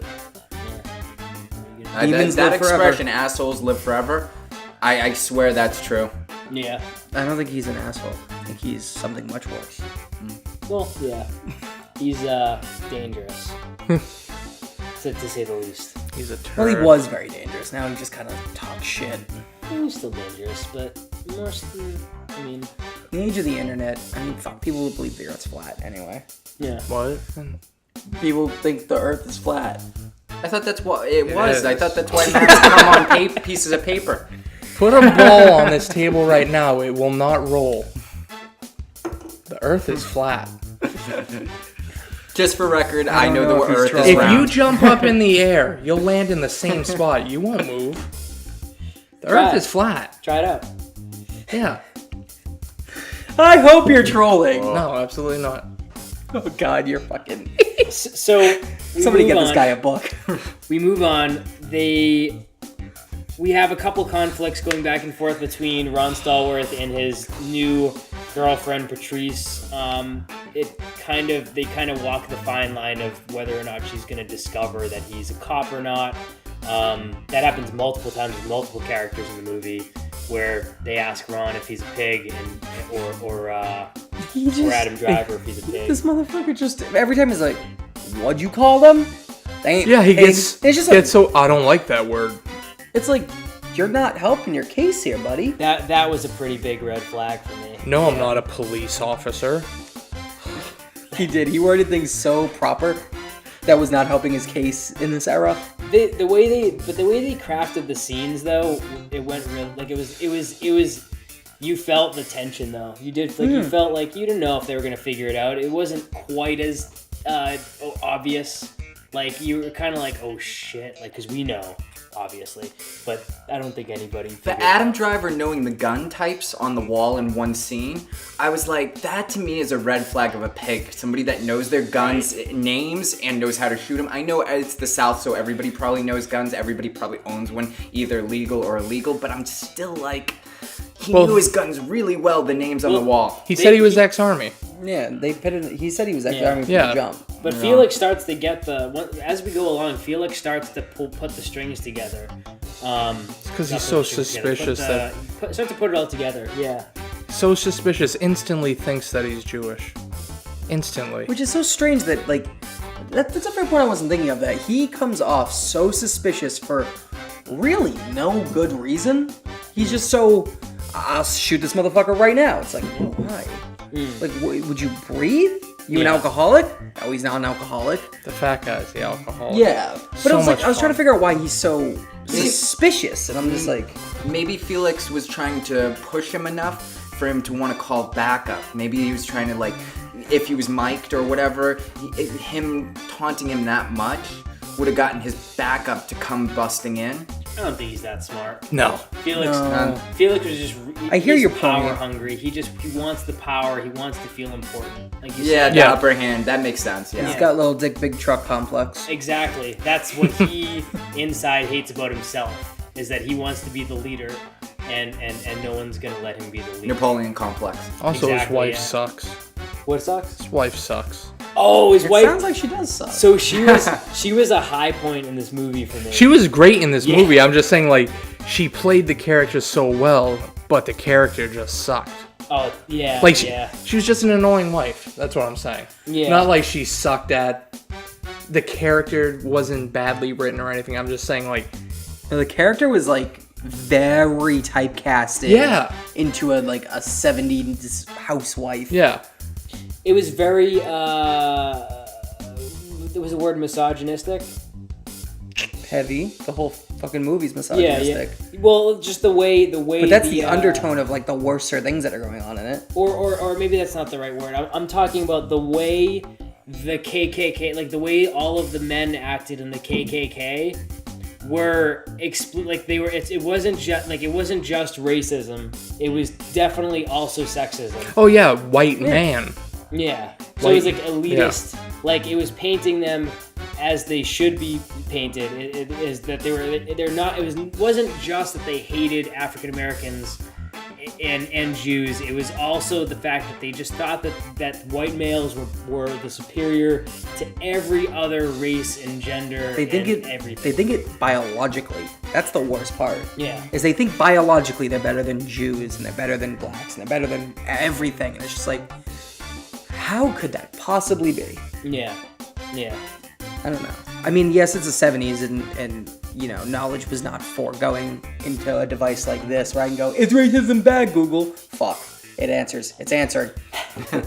That Demons live forever. expression, assholes live forever, I swear that's true. Yeah. I don't think he's an asshole. I think he's something much worse. Well, yeah. He's dangerous. to say the least. He's a turd. Well, he was very dangerous. Now he just kind of talks shit. He's still dangerous, but mostly, I mean, In the age of the internet, I mean, fuck, people will believe the Earth's flat anyway. yeah. What? People think the Earth is flat. I thought that's what it was. is. I thought that's why maps come on pieces of paper. Put a ball on this table right now. It will not roll. The Earth is flat. Just for record, I I don't know know the if he's Earth trolling. is If round. you jump up in the air, you'll land in the same spot. You won't move. The Try Earth it. is flat. Try it out. Yeah. I hope you're trolling. No, absolutely not. Oh God, you're fucking. So we Somebody move get this on. guy a book. We move on. We have a couple conflicts going back and forth between Ron Stallworth and his new girlfriend Patrice. They kind of walk the fine line of whether or not she's going to discover that he's a cop or not. That happens multiple times with multiple characters in the movie, where they ask Ron if he's a pig, or Adam Driver if he's a pig. This motherfucker just every time he's like, "What'd you call them?" They ain't Yeah, he pigs." gets It's just like, so I don't like that word. It's like, you're not helping your case here, buddy. That was a pretty big red flag for me. No, I'm not a police officer. He did. He worded things so proper that was not helping his case in this era. The way they crafted the scenes though, it went real like it was. You felt the tension though. You did like you felt like you didn't know if they were gonna figure it out. It wasn't quite as obvious. Like you were kind of like, oh shit, like because we know. Obviously, but I don't think anybody. The Adam Driver knowing the gun types on the wall in one scene, I was like, that to me is a red flag of a pig. Somebody that knows their guns names and knows how to shoot them. I know it's the South, so everybody probably knows guns. Everybody probably owns one, either legal or illegal. But I'm still like, he knew his guns really well. The names on the wall. He said he was ex-army. Yeah, he said he was ex-army from the jump. But Felix starts to get as we go along, Felix starts to put the strings together. Because he's so suspicious starts to put it all together. Yeah. So suspicious, instantly thinks that he's Jewish. Instantly. Which is so strange that, like, that's a fair point I wasn't thinking of, that he comes off so suspicious for really no good reason. He's just so, I'll shoot this motherfucker right now. It's like, well, why? Like, would you breathe? You an alcoholic? No, he's not an alcoholic. The fat guy's the alcoholic. Yeah. But I was trying to figure out why he's so suspicious, and I'm just like... Maybe Felix was trying to push him enough for him to want to call backup. Maybe he was trying to, like, if he was mic'd or whatever, him taunting him that much would have gotten his backup to come busting in. I don't think he's that smart. No. Felix was just. I hear your power point. hungry. He wants the power. He wants to feel important. Like you Yeah, said. the upper hand. That makes sense. Yeah. He's got little dick, big truck complex. Exactly. That's what he inside hates about himself. Is that he wants to be the leader, and no one's gonna let him be the leader. Napoleon complex. Also, his Exactly, wife yeah. sucks. What sucks? His wife sucks. Oh, his wife. Sounds like she does suck. So she was a high point in this movie for me. She was great in this movie. I'm just saying, like, she played the character so well, but the character just sucked. Oh yeah. Like she was just an annoying wife. That's what I'm saying. Yeah. Not like she sucked at. The character wasn't badly written or anything. I'm just saying, like, The character was like very typecasted into a 70s housewife. yeah. It was very there was a word misogynistic. Heavy. The whole fucking movie's misogynistic. Yeah. Well, just the way But that's the undertone of like the worser things that are going on in it. Or maybe that's not the right word. I'm talking about the way the KKK, like the way all of the men acted in the KKK were it wasn't just racism. It was definitely also sexism. Oh yeah, white man. Yeah. So it was like elitist. Like it was painting them as they should be painted. It is that they're not. It wasn't just that they hated African Americans and Jews. It was also the fact that they just thought that white males were the superior to every other race and gender. Everything. They think it biologically. That's the worst part. Yeah. Is they think biologically they're better than Jews and they're better than blacks and they're better than everything. And it's just like, how could that possibly be? Yeah. Yeah. I don't know. I mean, yes, it's the 70s and you know, knowledge was not foregoing into a device like this where I can go, it's racism bad, Google. Fuck. It answers. It's answered.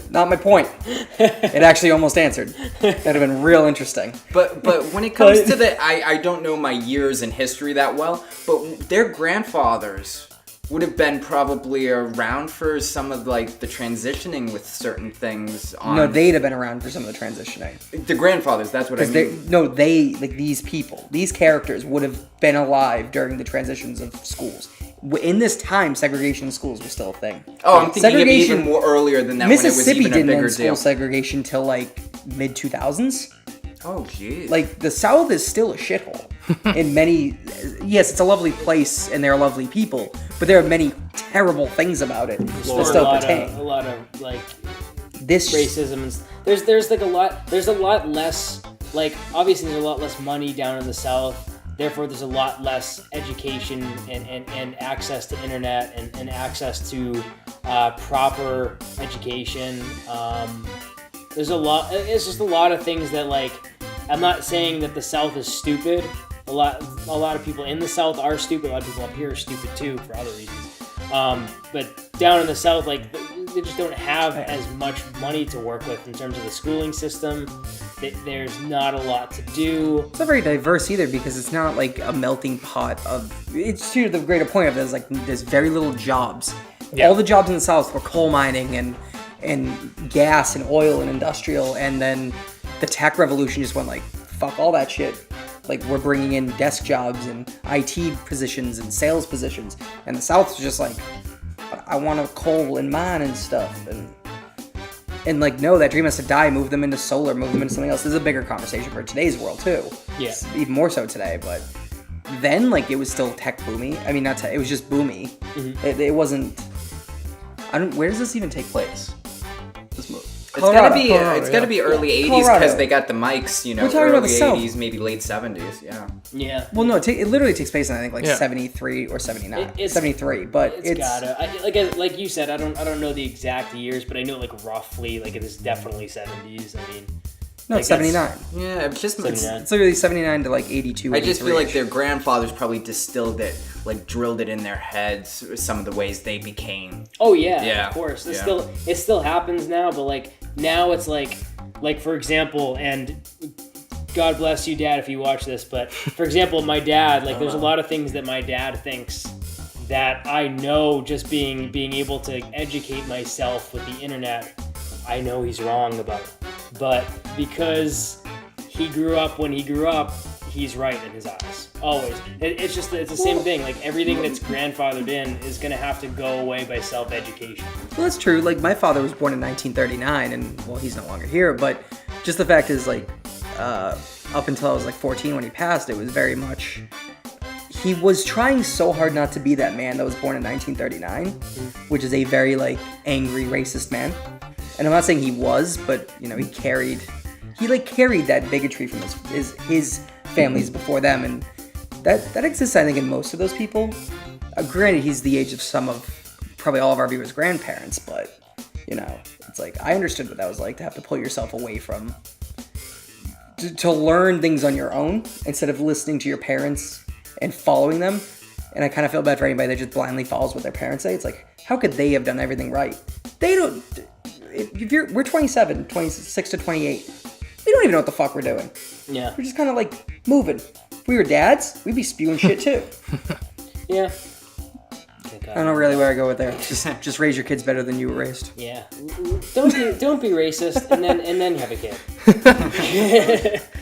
Not my point. It actually almost answered. That'd have been real interesting. But when it comes to the, I don't know my years in history that well, but their grandfathers would have been probably around for some of like the transitioning with certain things. No, they'd have been around for some of the transitioning. The grandfathers, that's what I mean. These people, these characters would have been alive during the transitions of schools. In this time, segregation in schools was still a thing. Oh, I'm thinking of even more earlier than that. Mississippi when it was even didn't a bigger end school deal. segregation till like mid 2000s. Oh, geez. Like the South is still a shithole. In many, yes, it's a lovely place and they're lovely people, but there are many terrible things about it that still pertain. A lot of like this racism. And there's a lot less. Like obviously, there's a lot less money down in the South. Therefore, there's a lot less education and access to internet and access to proper education. There's a lot. It's just a lot of things that, like, I'm not saying that the South is stupid, a lot of people in the South are stupid. A lot of people up here are stupid too for other reasons. But down in the South, like, they just don't have as much money to work with in terms of the schooling system. There's not a lot to do. It's not very diverse either, because it's not like a melting pot of. It's to the greater point of this, like, there's very little jobs. Yeah. All the jobs in the South were coal mining and gas and oil and industrial, and then the tech revolution just went like, fuck all that shit. Like, we're bringing in desk jobs and IT positions and sales positions, and the South was just like, I want to coal and mine and stuff, and like, no, that dream has to die. Move them into solar, move them into something else. This is a bigger conversation for today's world too. Yeah, it's even more so today. But then, like, it was still tech boomy. I mean, it was just boomy. Mm-hmm. It wasn't. Where does this even take place? This movie. It's gotta be early 80s, because they got the mics, you know, We're talking about early the South. 80s, maybe late 70s, yeah. Yeah. Well, no, it literally takes place in, I think, like 73 or 79. 73, but it's gotta, like you said, I don't know the exact years, but I know, like, roughly, like, it is definitely 70s. I mean, no, like, it's 79. Yeah, it's just 79. It's literally 79 to like 82. I just feel like their grandfathers probably distilled it, like drilled it in their heads, some of the ways they became. Oh yeah, Yeah. of course. It Yeah. still happens now, but like now it's like for example, and God bless you, Dad, if you watch this, but for example, my dad, like, there's a lot of things that my dad thinks that I know, just being able to educate myself with the internet, I know he's wrong about it. But because he grew up when he grew up, he's right in his eyes. Always. It's the same thing. Like, everything that's grandfathered in is going to have to go away by self-education. Well, that's true. Like, my father was born in 1939, and, well, he's no longer here, but just the fact is, like, up until I was like 14 when he passed, it was very much, he was trying so hard not to be that man that was born in 1939, which is a very, like, angry, racist man. And I'm not saying he was, but, you know, he carried that bigotry from his families before them, and that exists, I think, in most of those people. Granted, he's the age of some of, probably all of our viewers' grandparents, but, you know, it's like, I understood what that was like, to have to pull yourself away from, to learn things on your own, instead of listening to your parents and following them. And I kind of feel bad for anybody that just blindly follows what their parents say. It's like, how could they have done everything right? They don't. We're 27, 26 to 28. We don't even know what the fuck we're doing. Yeah. We're just kind of like moving. If we were dads, we'd be spewing shit too. Yeah. I don't know really where I go with there. Just raise your kids better than you were raised. Yeah. Don't be racist, and then have a kid.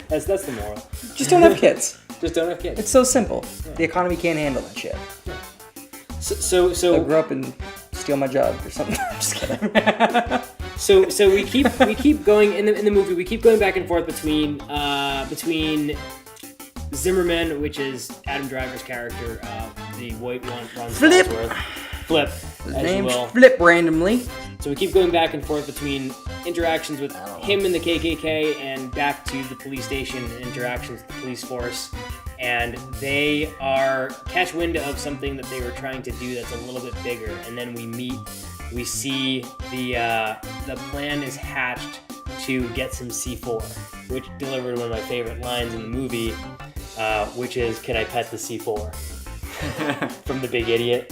That's the moral. Just don't have kids. Just don't have kids. It's so simple. Yeah. The economy can't handle that shit. Yeah. So I grew up and steal my job or something. I'm just kidding. So we keep going in the movie. We keep going back and forth between Zimmerman, which is Adam Driver's character, the white one, Ron Flip, His as name's you will. Flip randomly. So we keep going back and forth between interactions with him and the KKK, and back to the police station and interactions with the police force. And they catch wind of something that they were trying to do that's a little bit bigger. And then we see the plan is hatched to get some C4, which delivered one of my favorite lines in the movie, which is, "Can I pet the C4?" From the Big Idiot.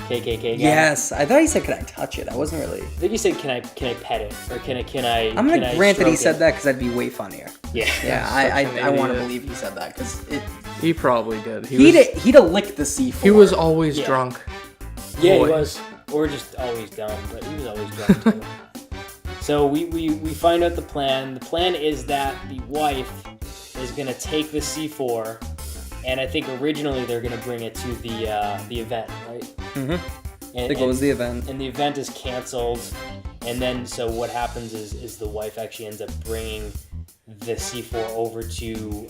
KKK guy. Yes, I thought he said, "Can I touch it?" I wasn't really. I think he said, "Can I pet it?" Or can I? I'm gonna grant that he said it? that because that'd be way funnier. Yeah. Yeah, I want to believe he said that because he probably did. He'd have licked the C4. He was always drunk. Yeah, he was, or just always dumb, but he was always drunk too. So we find out the plan. The plan is that the wife is gonna take the C4. And I think originally they're going to bring it to the event, right? Mm-hmm. I think it was the event. And the event is canceled. And then, so what happens is the wife actually ends up bringing the C4 over to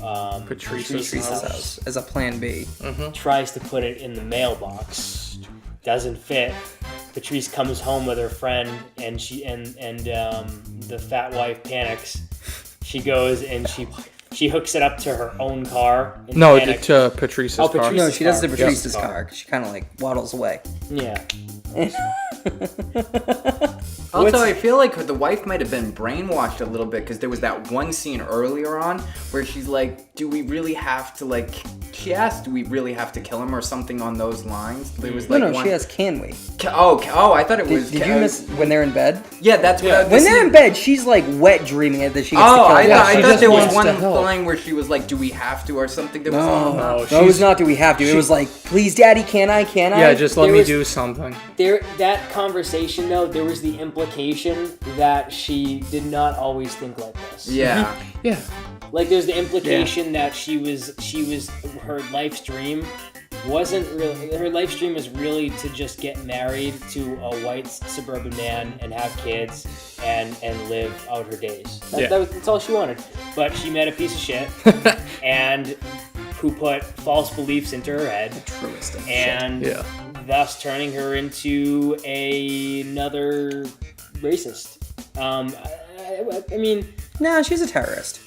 Patrice's house as a plan B. Mm-hmm. Tries to put it in the mailbox. Doesn't fit. Patrice comes home with her friend, and the fat wife panics. She goes and she hooks it up to her own car. No, to Patrice's car. No, she does it to Patrice's car. She kind of like waddles away. Yeah. Also, I feel like the wife might have been brainwashed a little bit because there was that one scene earlier on where she's like, do we really have to, like, she asked, do we really have to kill him or something on those lines? There was like she asked, can we? Oh, I thought it was... Did you miss when they're in bed? Yeah, that's what... When they're in bed, she's like wet dreaming that she gets to kill him. I thought there was one line where she was like, do we have to or something? That no, it was not do we have to. It was like, please, Daddy, can I? Yeah, just let me do something. That conversation, though, there was the implication that she did not always think like this. Yeah. Yeah. Like, there's the implication that her life's dream wasn't really, her life's dream was really to just get married to a white suburban man and have kids and live out her days. That's all she wanted. But she met a piece of shit and who put false beliefs into her head. The truest of and shit. Thus turning her into another racist. I mean... No, she's a terrorist.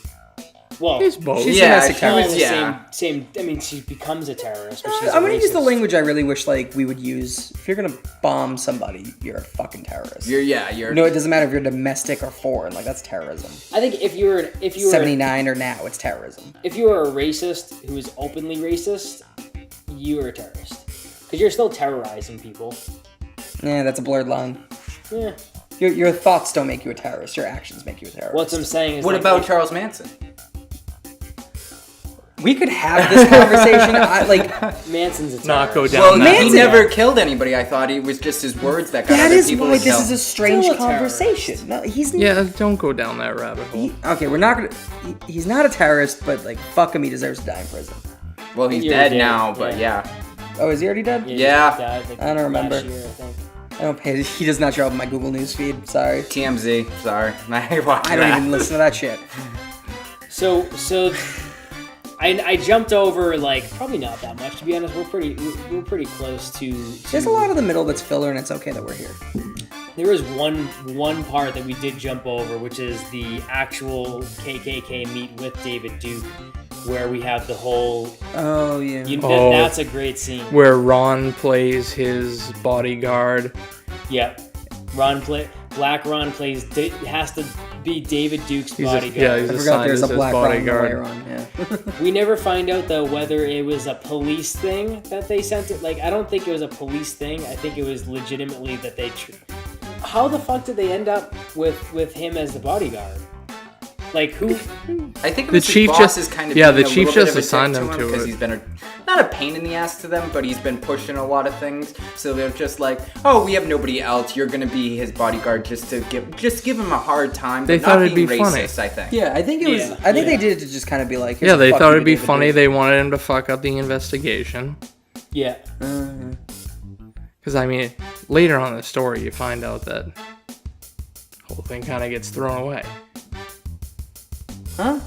Well, she's both. She's a domestic terrorist. Same. I mean, she becomes a terrorist, but she's I'm gonna racist. use the language I really wish like we would use. If you're gonna bomb somebody, you're a fucking terrorist. You're. No, it doesn't matter if you're domestic or foreign. Like that's terrorism. I think if you were 79 or now, it's terrorism. If you were a racist who is openly racist, you are a terrorist because you're still terrorizing people. Yeah, that's a blurred line. Yeah. Your thoughts don't make you a terrorist. Your actions make you a terrorist. What I'm saying is. What about Charles Manson? We could have this conversation. Manson's a terrorist. Not go down that. He never killed anybody. I thought it was just his words that got That other is people why to this kill. is a strange Still a conversation. No, he's Yeah, don't go down that rabbit hole. okay. We're not gonna. He's not a terrorist, but like, fuck him, he deserves to die in prison. Well, he's dead now, but yeah. Oh, is he already dead? Yeah. He died, like, I don't remember. last year, I think. I don't pay. He does not show up in my Google News feed. Sorry. TMZ. Sorry. I don't even listen to that shit. So I jumped over like probably not that much to be honest. We're pretty close to. There's a lot of the middle that's filler, and it's okay that we're here. There is one part that we did jump over, which is the actual KKK meet with David Duke, where we have the whole. Oh yeah. That's a great scene. Where Ron plays his bodyguard. Yeah, Black Ron plays. Has to be David Duke's bodyguard. He's I forgot there's a black bodyguard. Ron. Yeah. We never find out though whether it was a police thing that they sent it. Like I don't think it was a police thing. I think it was legitimately that they. How the fuck did they end up with him as the bodyguard? Like who? I think it The was chief his just- bosses kind of yeah, being the a chief little bit just of a assigned dick him to because it. he's been not a pain in the ass to them, but he's been pushing a lot of things. So they're just like, oh, we have nobody else. You're gonna be his bodyguard just to give him a hard time. They but thought not it'd being be funny. racist, I think. Yeah, I think it was. I think they did it to just kind of be like. Yeah, they thought it'd be David funny. Duke. They wanted him to fuck up the investigation. Yeah. Because, I mean, later on in the story, you find out that the whole thing kind of gets thrown away. Huh?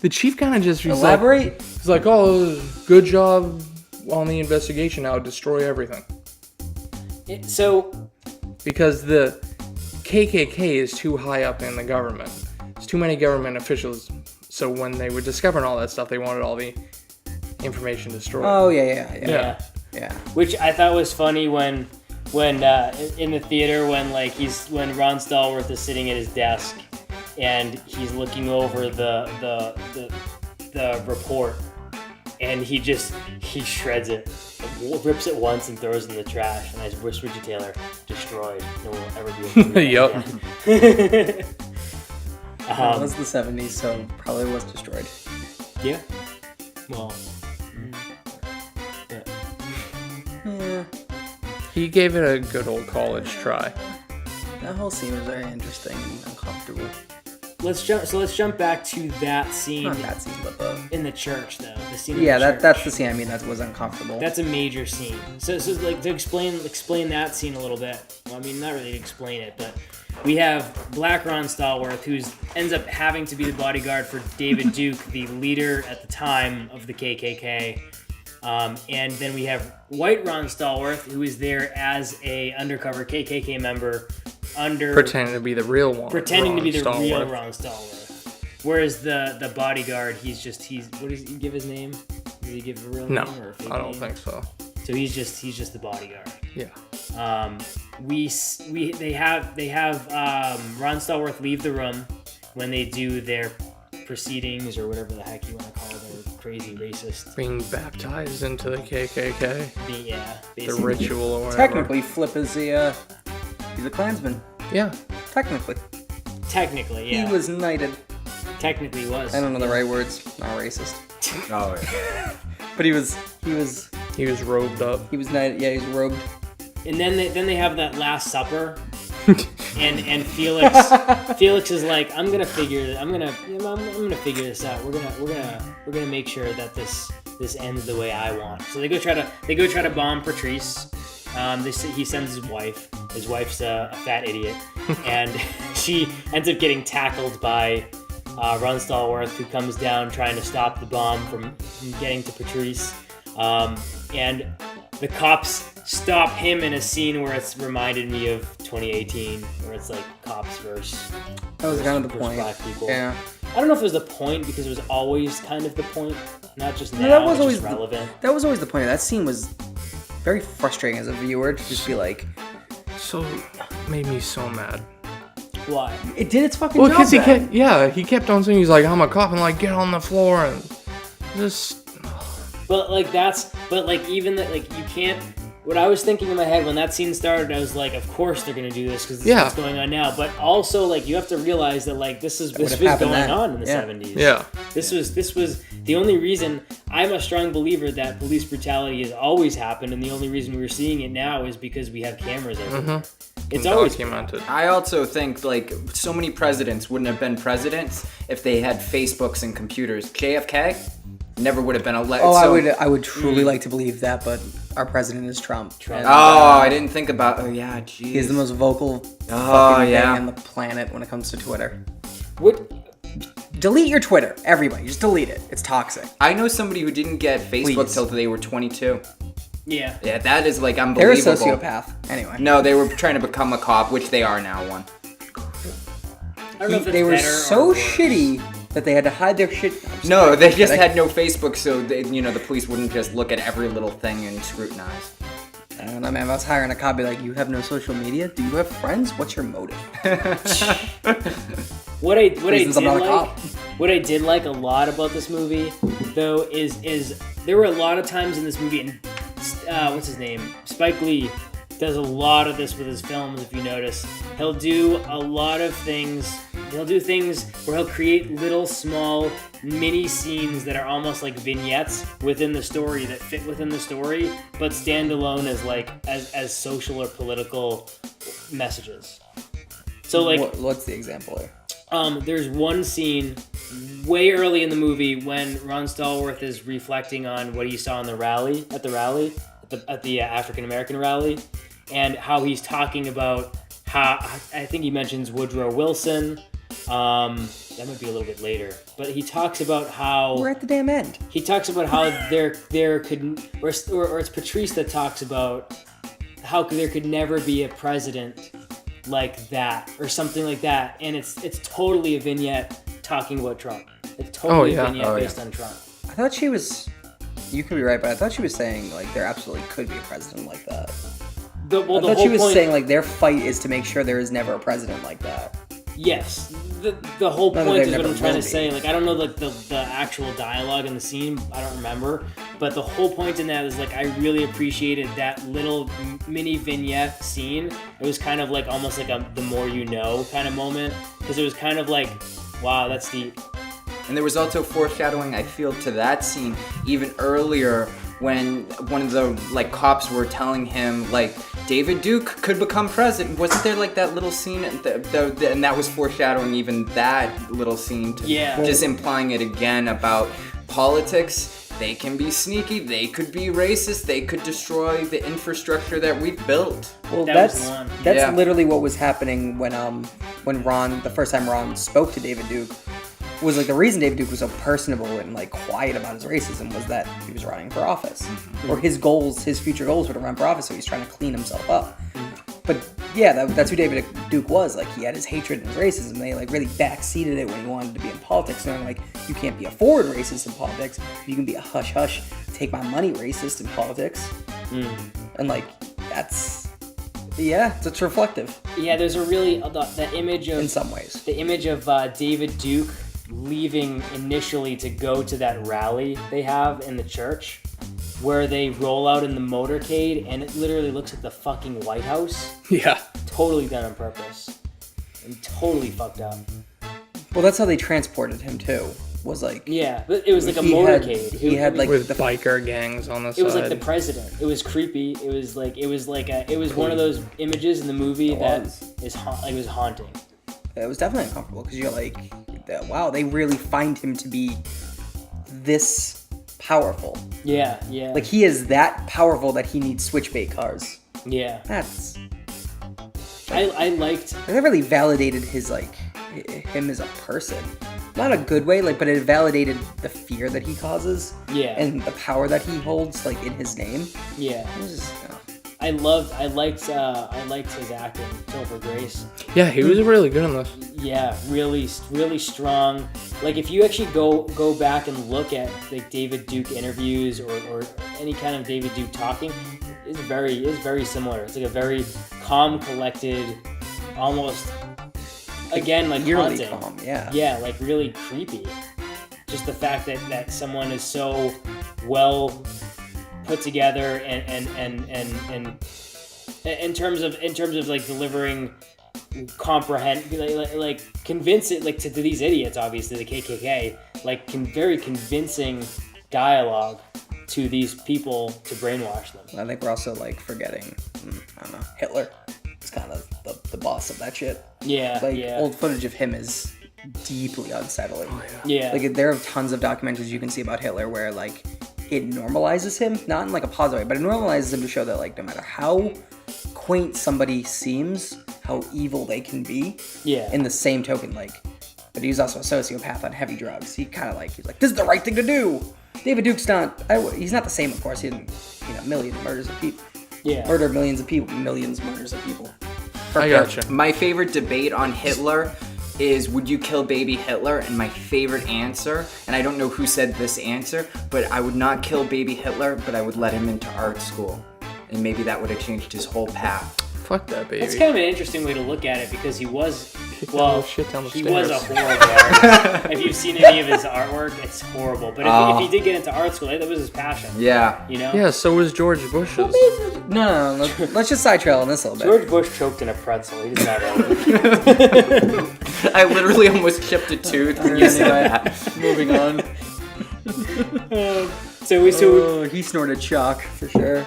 The chief kind of just... Elaborate? He's like, oh, good job on the investigation. Now destroy everything. So... Because the KKK is too high up in the government. There's too many government officials. So when they were discovering all that stuff, they wanted all the information destroyed. Oh, yeah. Which I thought was funny when in the theater when Ron Stallworth is sitting at his desk and he's looking over the report and he shreds it, rips it once and throws it in the trash. And I whispered to Taylor, "Destroyed. No one will ever be able to do Yup. that." It was the 70s, so probably was destroyed. Yeah. Well. Yeah. He gave it a good old college try. That whole scene was very interesting and uncomfortable. Let's jump back to that scene. Not that scene, but the... In the church, though. The scene. Yeah, in the church. that's the scene I mean that was uncomfortable. That's a major scene. So like to explain that scene a little bit. Well, I mean, not really to explain it, but we have Black Ron Stallworth, who ends up having to be the bodyguard for David Duke, the leader at the time of the KKK. And then we have White Ron Stallworth, who is there as a undercover KKK member, Pretending to be the real one. Pretending to be the Stallworth. real Ron Stallworth. Whereas the bodyguard, he's what does he give his name? Does he give a real name or a fake I don't name? think so. So he's just the bodyguard. Yeah. They have Ron Stallworth leave the room when they do their proceedings or whatever the heck you want to call it, their crazy racist. Being baptized into the KKK. Yeah, The basically. ritual or whatever. Technically, Flip is he's a Klansman. Yeah. Technically. Technically, yeah. He was knighted. Technically he was. I don't know the right words. Not racist. Oh, yeah. But he was He was robed up. knighted. Yeah, he was robed. And then they have that Last Supper, and Felix is like, I'm gonna figure this out. We're gonna make sure that this ends the way I want. So they go try to bomb Patrice. He sends his wife. His wife's a fat idiot, and she ends up getting tackled by Ron Stallworth, who comes down trying to stop the bomb from getting to Patrice. And the cops stop him in a scene where it's reminded me of 2018, where it's like cops versus That was kind of the point. black people. Yeah. I don't know if it was the point because it was always kind of the point, not just now. No, that was it's always just relevant. That was always the point. That scene was very frustrating as a viewer to just be like, So made me so mad. Why? it did its fucking Well, job. because he kept on saying, he's like, I'm a cop, and like, get on the floor, and just... But even that, like, you can't. What I was thinking in my head when that scene started, I was like, of course they're gonna do this because this is what's going on now. But also, like, you have to realize that, like, this was going on in the 70s. Yeah. This was the only reason. I'm a strong believer that police brutality has always happened, and the only reason we're seeing it now is because we have cameras everywhere. It's always documented. I also think, like, so many presidents wouldn't have been presidents if they had Facebooks and computers. JFK never would have been elected. I would truly like to believe that, but our president is Trump. And, I didn't think about. Oh yeah, jeez. he's the most vocal fucking thing on the planet when it comes to Twitter. what. Delete your Twitter, everybody. Just delete it. It's toxic. I know somebody who didn't get Facebook Please. till they were 22. Yeah. Yeah, that is like They're a unbelievable. sociopath. Anyway. No, they were trying to become a cop, which they are now one. I don't know if it's They were better or so worse. shitty that they had to hide their shit. No, they just kidding. had no Facebook, so they, the police wouldn't just look at every little thing and scrutinize. I don't know, man. If I was hiring a cop, I'd be like, you have no social media? Do you have friends? What's your motive? What I Reasons I'm not a cop. what I did like a lot about this movie, though, is there were a lot of times in this movie, and what's his name? Spike Lee does a lot of this with his films. If you notice, he'll do a lot of things. He'll do things where he'll create little small mini scenes that are almost like vignettes within the story that fit within the story, but stand alone as like as social or political messages. So like, What's the example here? there's one scene way early in the movie when Ron Stallworth is reflecting on what he saw in the rally at the African American rally, and how he's talking about how I think he mentions Woodrow Wilson. That might be a little bit later, but he talks about how We're at the damn end. he talks about how there could or it's Patrice that talks about how there could never be a president like that or something like that, and it's totally a vignette talking about Trump. It's totally a vignette based on Trump. I thought she was... You could be right, but I thought she was saying, like, there absolutely could be a president like that. I thought she was saying, like, their fight is to make sure there is never a president like that. Yes, the whole Not that point there is what never I'm trying will to be. say. Like, I don't know like the actual dialogue in the scene. I don't remember, but the whole point in that is like I really appreciated that little mini vignette scene. It was kind of like almost like the more you know kind of moment, because it was kind of like, wow, that's deep. And there was also foreshadowing, I feel, to that scene even earlier when one of the cops were telling him David Duke could become president. Wasn't there that little scene and that was foreshadowing even that little scene to just implying it again about politics. They can be sneaky, they could be racist, they could destroy the infrastructure that we've built. Well, That was the one. that's literally what was happening when Ron, the first time Ron spoke to David Duke, was the reason David Duke was so personable and quiet about his racism was that he was running for office, or his future goals were to run for office, so he's trying to clean himself up. But yeah, that's who David Duke was. He had his hatred and his racism. They really backseated it when he wanted to be in politics, knowing you can't be a forward racist in politics, you can be a hush hush, take my money racist in politics. And like it's reflective Yeah, there's a really that image of in some ways. the image of David Duke leaving initially to go to that rally they have in the church, where they roll out in the motorcade and it literally looks like the fucking White House. Yeah. Totally done on purpose and totally fucked up. Well, that's how they transported him too. Was like Yeah, but it was like a he motorcade. He had like With the biker gangs on the side. It was like the president. It was creepy. It was one of those images in the movie It that was. it was haunting. It was definitely uncomfortable because you're like, wow, they really find him to be this powerful. Yeah, yeah. Like he is that powerful that he needs switchbait cars. Yeah. That's I liked. that really validated his like him as a person. Not a good way, like, but it validated the fear that he causes. Yeah. And the power that he holds, like in his name. Yeah. It was just, I liked his acting, Topher Grace. Yeah, he was really good in this. Yeah, really strong. Like if you actually go back and look at like David Duke interviews or any kind of David Duke talking, it's very similar. It's like a very calm, collected, almost again like eerily haunting. calm, yeah. Yeah, like really creepy. Just the fact that someone is so well put together and in terms of like delivering like convince it like to these idiots, obviously the KKK, like very convincing dialogue to these people to brainwash them. I think we're also like forgetting, I don't know, Hitler is kind of the boss of that shit. Yeah, Like yeah. old footage of him is deeply unsettling. Yeah. Like there are tons of documentaries you can see about Hitler where like it normalizes him, not in like a positive way, but it normalizes him to show that like no matter how quaint somebody seems, how evil they can be. Yeah. In the same token, like, but he's also a sociopath on heavy drugs. He's like, this is the right thing to do. David Duke's not. He's not the same, of course. He didn't, millions murders of people. Yeah. Murder millions of people. Millions murders of people. I gotcha. My favorite debate on Hitler is, would you kill baby Hitler? And my favorite answer, and I don't know who said this answer, but I would not kill baby Hitler, but I would let him into art school. And maybe that would have changed his whole path. Fuck that baby. That's kind of an interesting way to look at it because he was, Kicked well, shit down the he stairs. was a horrible artist. If you've seen any of his artwork, it's horrible. But if he did get into art school, that was his passion. Yeah. You know? Yeah, so was George Bush's. No. Let's just side trail on this a little bit. George Bush choked in a pretzel. He did not have I literally almost chipped a tooth when you said that. Moving on. So He snorted chalk for sure.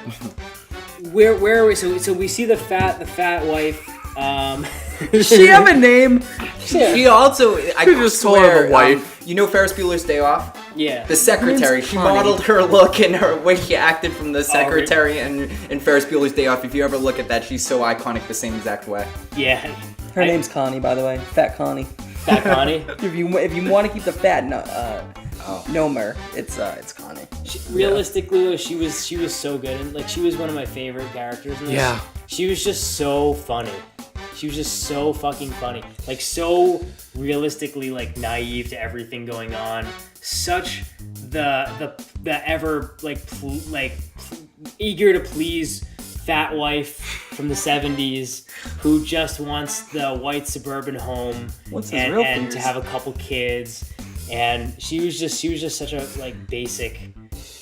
where are we? So we see the fat wife. Does she have a name? She also, I just call her swear, the wife. you know Ferris Bueller's Day Off? Yeah. The secretary. name's She Connie. modeled her look and her way she acted from the secretary in Ferris Bueller's Day Off. If you ever look at that, she's so iconic the same exact way. Yeah. Her name's Connie, by the way. Fat Connie. Fat Connie. If you want to keep the fat Nomer, it's Connie. Realistically though, she was so good, and like she was one of my favorite characters in this. Yeah. She was just so funny. She was just so fucking funny. Like so realistically like naive to everything going on. Such the ever eager to please fat wife from the 70s who just wants the white suburban home What's his and real to fears? have a couple kids. And she was just such a like basic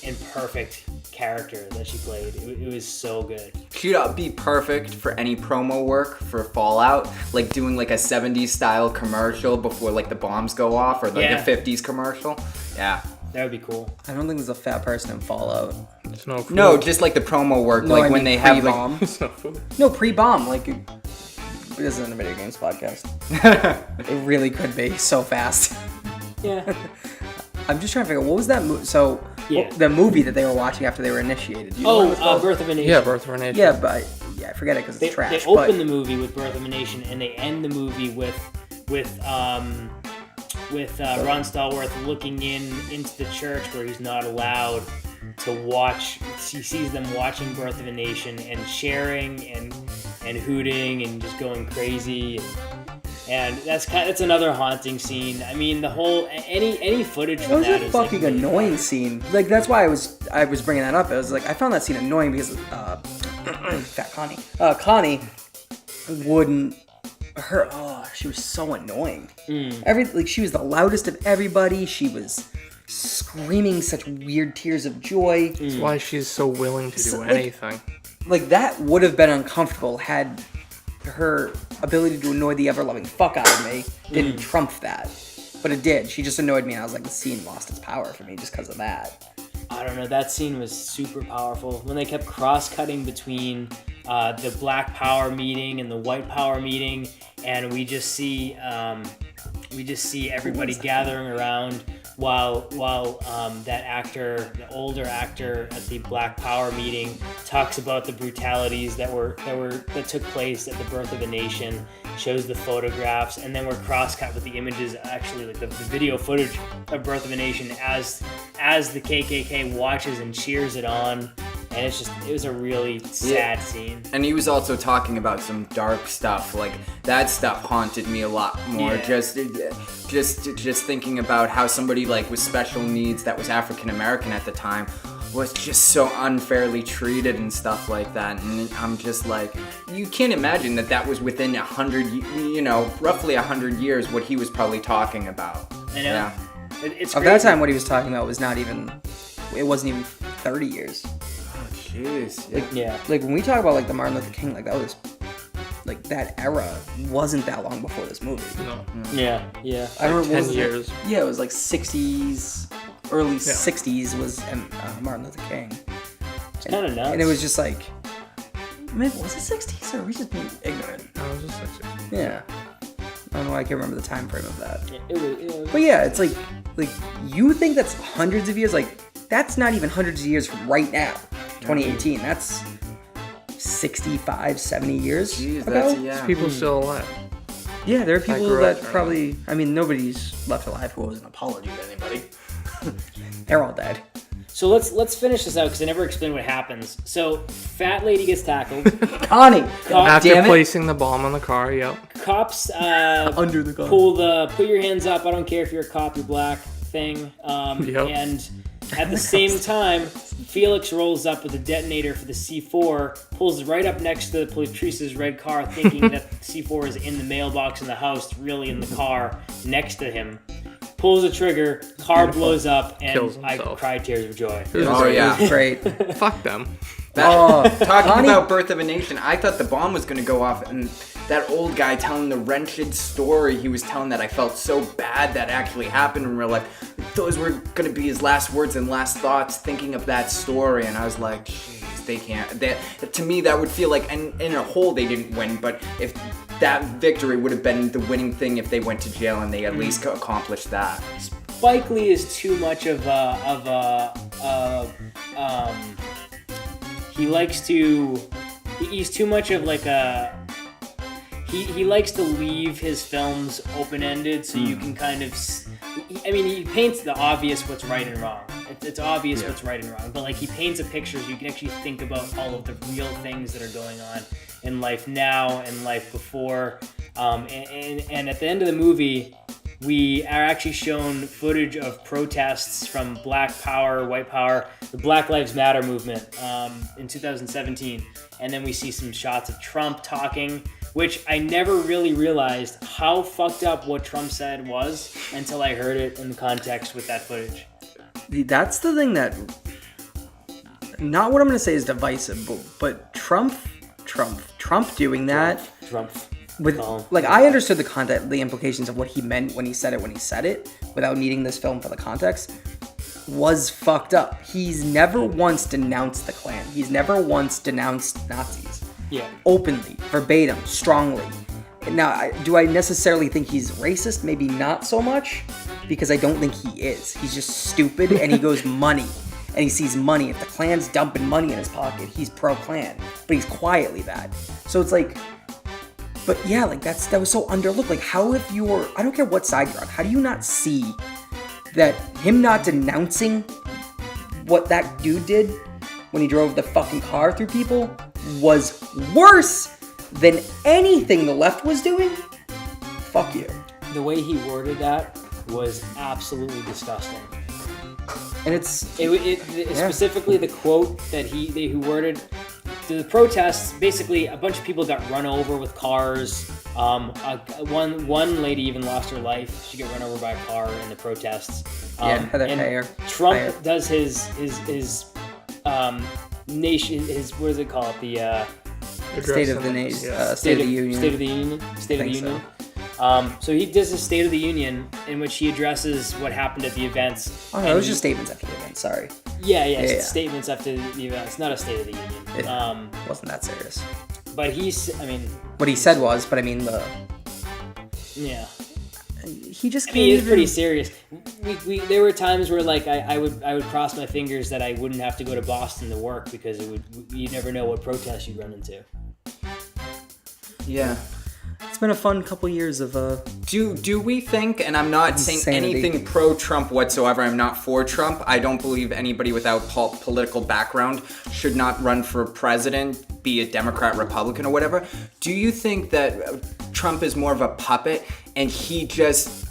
and perfect character that she played. It was so good. She'd be perfect for any promo work for Fallout, like doing like a 70s style commercial before like the bombs go off, or like Yeah. a 50s commercial. Yeah. That would be cool. I don't think there's a fat person in Fallout. It's no food. No, just like the promo work, No, like I when mean they have like. pre-bomb. It's no food. No, pre-bomb. Like, this isn't a video games podcast. It really could be so fast. Yeah. I'm just trying to figure out, what was that movie? So, Yeah. the movie that they were watching after they were initiated. Do you know what it was called? Birth of a Nation. Yeah, Birth of a Nation. Yeah, but I forget it because They, it's trash. they open but the movie with Birth of a Nation, and they end the movie with Ron Stallworth looking into the church where he's not allowed to watch. He sees them watching Birth of a Nation and sharing and hooting and just going crazy. And that's another haunting scene. I mean, the whole any footage It from was that a is fucking like, annoying scene. Like that's why I was bringing that up. I was like, I found that scene annoying because fat Connie wouldn't. She was so annoying. She was the loudest of everybody. She was screaming such weird tears of joy. That's why she's so willing to do anything. Like that would have been uncomfortable had her ability to annoy the ever-loving fuck out of me didn't trump that. But it did. She just annoyed me, and I was like, the scene lost its power for me just because of that. I don't know. That scene was super powerful when they kept cross-cutting between the Black Power meeting and the White Power meeting, and we just see everybody gathering around while that actor, the older actor at the Black Power meeting, talks about the brutalities that took place at the birth of a nation, shows the photographs, and then we're cross-cut with the images, actually like the video footage of Birth of a Nation as the KKK watches and cheers it on. And it was a really sad scene. And he was also talking about some dark stuff. Like that stuff haunted me a lot more. Yeah. Just thinking about how somebody like with special needs that was African American at the time was just so unfairly treated and stuff like that. And I'm just like, you can't imagine that was within roughly 100 years what he was probably talking about. I know. Yeah. It's At that time, what he was talking about was it wasn't even 30 years. Jeez. Like when we talk about like the Martin Luther King, like that was like that era wasn't that long before this movie. No. Yeah. I remember 10 years. Yeah, it was like 60s, early 60s was Martin Luther King. It's kind of nuts. And it was just like, man, was it 60s or are we just being ignorant? No, it was just 60s. Yeah. I don't know why I can't remember the time frame of that. It was. But yeah, it's like you think that's hundreds of years, like that's not even hundreds of years from right now. 2018, that's 65, 70 years Jeez, ago. There's people still alive. Yeah, there are people grew that up probably, I mean, nobody's left alive who owes an apology to anybody. They're all dead. So let's finish this out because I never explained what happens. So fat lady gets tackled. Connie! After placing the bomb on the car, yep. Cops Under the gun. put your hands up. I don't care if you're a cop, you're black thing. Yep. And at the same time, Felix rolls up with a detonator for the C4, pulls right up next to Patrice's red car, thinking that C4 is in the mailbox in the house, really in the car next to him. Pulls the trigger, car blows up, and I cried tears of joy. It was great. Fuck them. Talking about Birth of a Nation, I thought the bomb was going to go off, and that old guy telling the wretched story he was telling that I felt so bad that actually happened in real life. Those were going to be his last words and last thoughts thinking of that story, and I was like, jeez, they can't. To me, that would feel like, and in a whole, they didn't win, but if that victory would have been the winning thing if they went to jail and they at least accomplished that. Spike Lee is too much he's too much of like a, he likes to leave his films open-ended so you can kind of, he paints the obvious what's right and wrong. It's obvious what's right and wrong, but like he paints a picture so you can actually think about all of the real things that are going on in life now and life before. And at the end of the movie, we are actually shown footage of protests from Black Power, White Power, the Black Lives Matter movement in 2017. And then we see some shots of Trump talking, which I never really realized how fucked up what Trump said was until I heard it in context with that footage. That's the thing that, not what I'm going to say is divisive, but Trump doing that. Trump. Like, I understood the implications of what he meant when he said it, without needing this film for the context, was fucked up. He's never once denounced the Klan. He's never once denounced Nazis. Yeah. Openly, verbatim, strongly. Now, do I necessarily think he's racist? Maybe not so much, because I don't think he is. He's just stupid, and he goes money. And he sees money. If the Klan's dumping money in his pocket, he's pro-Klan. But he's quietly that. So it's like... But yeah, like that was so underlooked. Like, how if you're, I don't care what side you're on, how do you not see that him not denouncing what that dude did when he drove the fucking car through people was worse than anything the left was doing? fuck you. The way he worded that was absolutely disgusting. And it's specifically the quote that he worded. The protests, basically, a bunch of people got run over with cars. One lady even lost her life. She got run over by a car in the protests. Heather and Heyer. Trump does his nation, his, what does it call it? The State of the Nation. State of the Union. State of the Union. State of the Union. So he does a State of the Union in which he addresses what happened at the events. Oh no, it was just statements after the event. Sorry. Yeah. Statements after the events, not a State of the Union. It wasn't that serious. But what he said was, but I mean the. Yeah. He just. It's pretty serious. There were times where like I would cross my fingers that I wouldn't have to go to Boston to work because you never know what protests you'd run into. Yeah. It's been a fun couple years of Do we think, and I'm not saying insanity. anything pro-Trump whatsoever, I'm not for Trump, I don't believe anybody without political background should not run for president, be a Democrat, Republican, or whatever. Do you think that Trump is more of a puppet and he just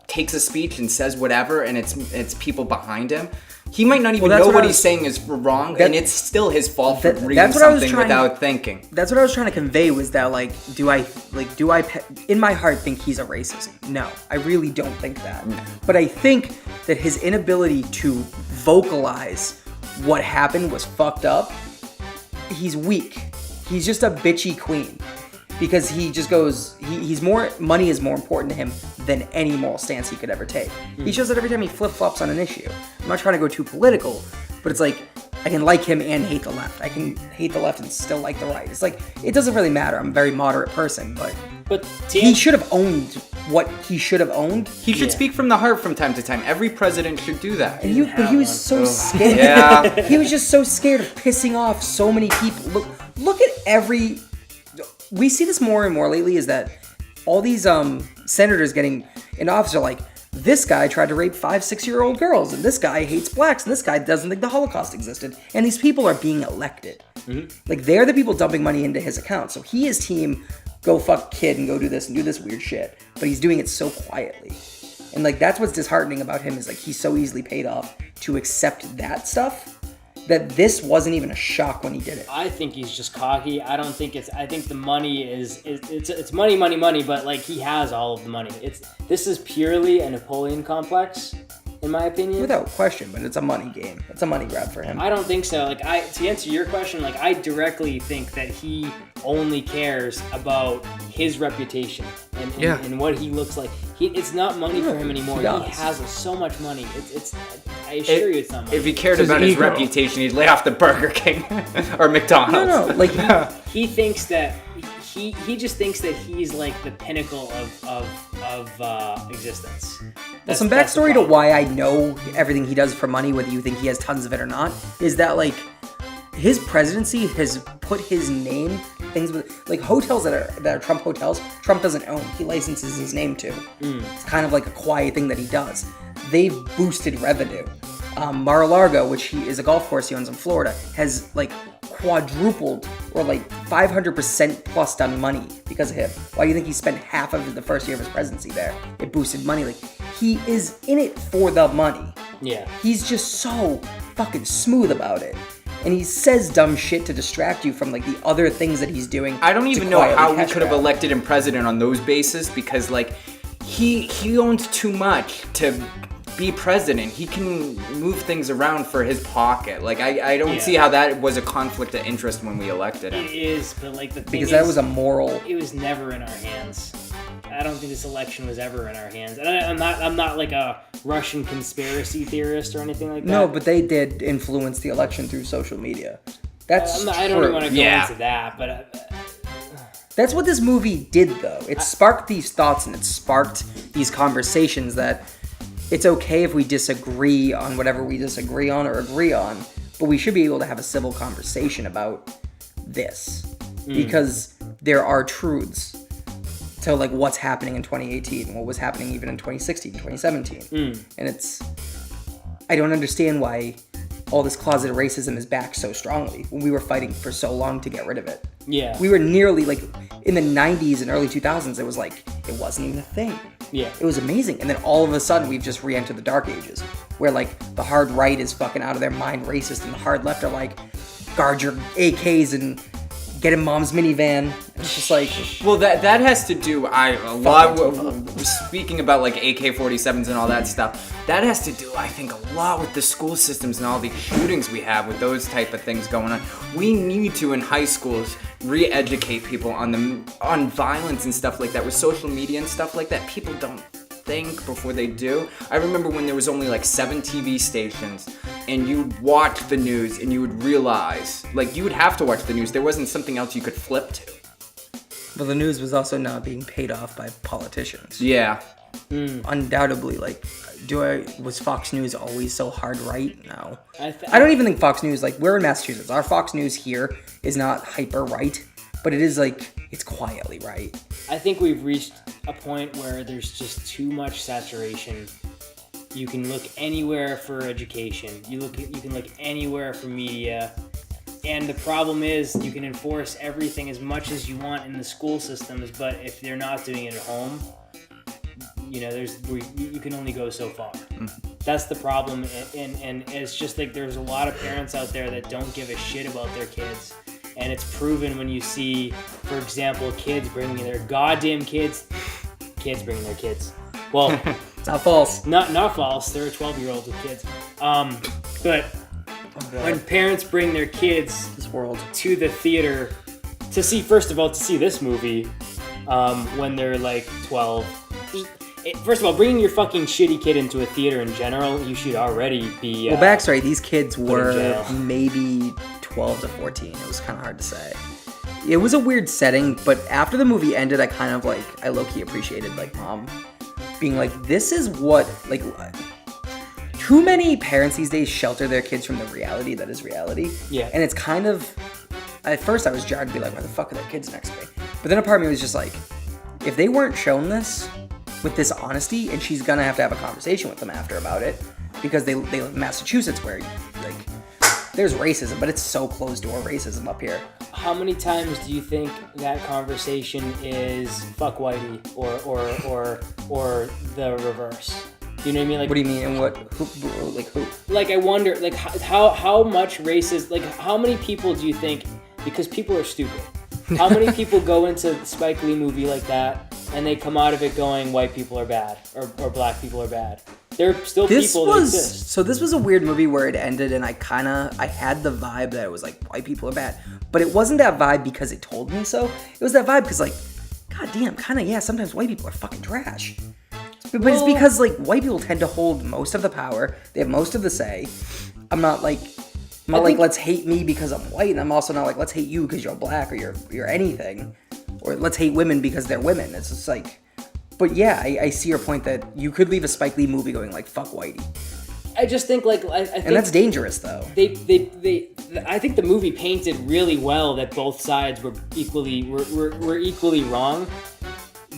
takes a speech and says whatever and it's people behind him? He might not even know what he's saying is wrong, and it's still his fault for reading something without thinking. That's what I was trying to convey, was that do I in my heart think he's a racist? No, I really don't think that. No. But I think that his inability to vocalize what happened was fucked up. He's weak. He's just a bitchy queen. Because he just goes, money is more important to him than any moral stance he could ever take. He shows that every time he flip-flops on an issue. I'm not trying to go too political, but it's like, I can like him and hate the left. I can hate the left and still like the right. It's like, it doesn't really matter. I'm a very moderate person, but he should have owned what he should have owned. He should speak from the heart from time to time. Every president should do that. And he was so scared. Yeah. He was just so scared of pissing off so many people. Look at every... We see this more and more lately, is that all these senators getting in office are like, this guy tried to rape 5-6-year-old girls, and this guy hates blacks, and this guy doesn't think the Holocaust existed. And these people are being elected. Mm-hmm. Like, they're the people dumping money into his account. So he is team, go fuck kid and go do this and do this weird shit. But he's doing it so quietly. And like, that's what's disheartening about him, is like, he's so easily paid off to accept that stuff, that this wasn't even a shock when he did it. I think he's just cocky. I think the money it's money, but like, he has all of the money. This is purely a Napoleon complex, in my opinion. Without question, but it's a money game. It's a money grab for him. I don't think so. Like, to answer your question, like, I directly think that he only cares about his reputation and what he looks like. It's not money for him anymore. He has so much money. I assure you it's not money. If he cared about his reputation, he'd lay off the Burger King or McDonald's. No, like he thinks that he just thinks that he's like the pinnacle of existence. Well, some backstory to why I know everything he does for money, whether you think he has tons of it or not, is that like his presidency has put his name things with like hotels that are Trump hotels. Trump doesn't own. He licenses his name to. It's kind of like a quiet thing that he does. They've boosted revenue. Mar-a-Lago, which is a golf course he owns in Florida, has like quadrupled or like 500% plus done money because of him. Why do you think he spent half of the first year of his presidency there? It boosted money. Like, he is in it for the money. Yeah. He's just so fucking smooth about it. And he says dumb shit to distract you from like the other things that he's doing. I don't even know how we could have elected him president on those bases, because like he owns too much to be president. He can move things around for his pocket. Like, I don't see how that was a conflict of interest when we elected him. It is, but like the thing because that was a moral. It was never in our hands. I don't think this election was ever in our hands. And I'm not like a Russian conspiracy theorist or anything like that. No, but they did influence the election through social media. That's true. I don't even want to go into that, but that's what this movie did, though. It sparked these thoughts and it sparked these conversations that it's okay if we disagree on whatever we disagree on or agree on, but we should be able to have a civil conversation about this because there are truths to like what's happening in 2018, what was happening even in 2016, 2017. And I don't understand why all this closeted racism is back so strongly when we were fighting for so long to get rid of it. Yeah. We were nearly like in the 90s and early 2000s, it was like it wasn't even a thing. Yeah. It was amazing. And then all of a sudden, we've just re-entered the dark ages, where like the hard right is fucking out of their mind racist, and the hard left are like, guard your AKs and get in mom's minivan. It's just like, well, that has to do speaking about like AK-47s and all that stuff. That has to do, I think, a lot with the school systems and all the shootings we have with those type of things going on. We need to, in high schools, re-educate people on violence and stuff like that. With social media and stuff like that, people don't think before they do. I remember when there was only like 7 TV stations, and you'd watch the news and you would realize, like, you would have to watch the news. There wasn't something else you could flip to. well, the news was also not being paid off by politicians. Yeah. Undoubtedly, like, was Fox News always so hard right? No. I don't even think Fox News, like, we're in Massachusetts. Our Fox News here is not hyper right, but it is like, it's quietly right. I think we've reached a point where there's just too much saturation. You can look anywhere for education. You can look anywhere for media. And the problem is, you can enforce everything as much as you want in the school systems, but if they're not doing it at home, you know, you can only go so far. That's the problem, and it's just like there's a lot of parents out there that don't give a shit about their kids. And it's proven when you see, for example, kids bringing their goddamn kids bringing their kids. Well, it's not false. Not false. There are 12-year-olds with kids. But when parents bring their kids to the theater to see, first of all, to see this movie when they're like 12. First of all, bringing your fucking shitty kid into a theater in general, you should already be. Well, backstory: these kids were maybe 12 to 14. It was kind of hard to say. It was a weird setting, but after the movie ended, I kind of like, I low-key appreciated like mom being like, this is what, like, too many parents these days shelter their kids from the reality that is reality. Yeah. And it's kind of, at first I was jarred to be like, why the fuck are their kids next to me? But then a part of me was just like, if they weren't shown this with this honesty, and she's gonna have to have a conversation with them after about it, because they live in Massachusetts where, like, there's racism, but it's so closed door racism up here. How many times do you think that conversation is fuck whitey or the reverse? You know what I mean? Like, what do you mean? And what? Who? Like, I wonder, like, how much racist, like, how many people do you think, because people are stupid, how many people go into the Spike Lee movie like that and they come out of it going, white people are bad or black people are bad? There are still people that exist. So this was a weird movie where it ended, and I had the vibe that it was like, white people are bad. But it wasn't that vibe because it told me so. It was that vibe because, like, goddamn, kind of, yeah, sometimes white people are fucking trash. But it's because, like, white people tend to hold most of the power. They have most of the say. I'm not like, let's hate me because I'm white, and I'm also not like, let's hate you because you're black or you're anything. Or let's hate women because they're women. It's just like... But yeah, I see your point that you could leave a Spike Lee movie going like, fuck whitey. I just think like I think and that's dangerous though. I think the movie painted really well that both sides were equally wrong.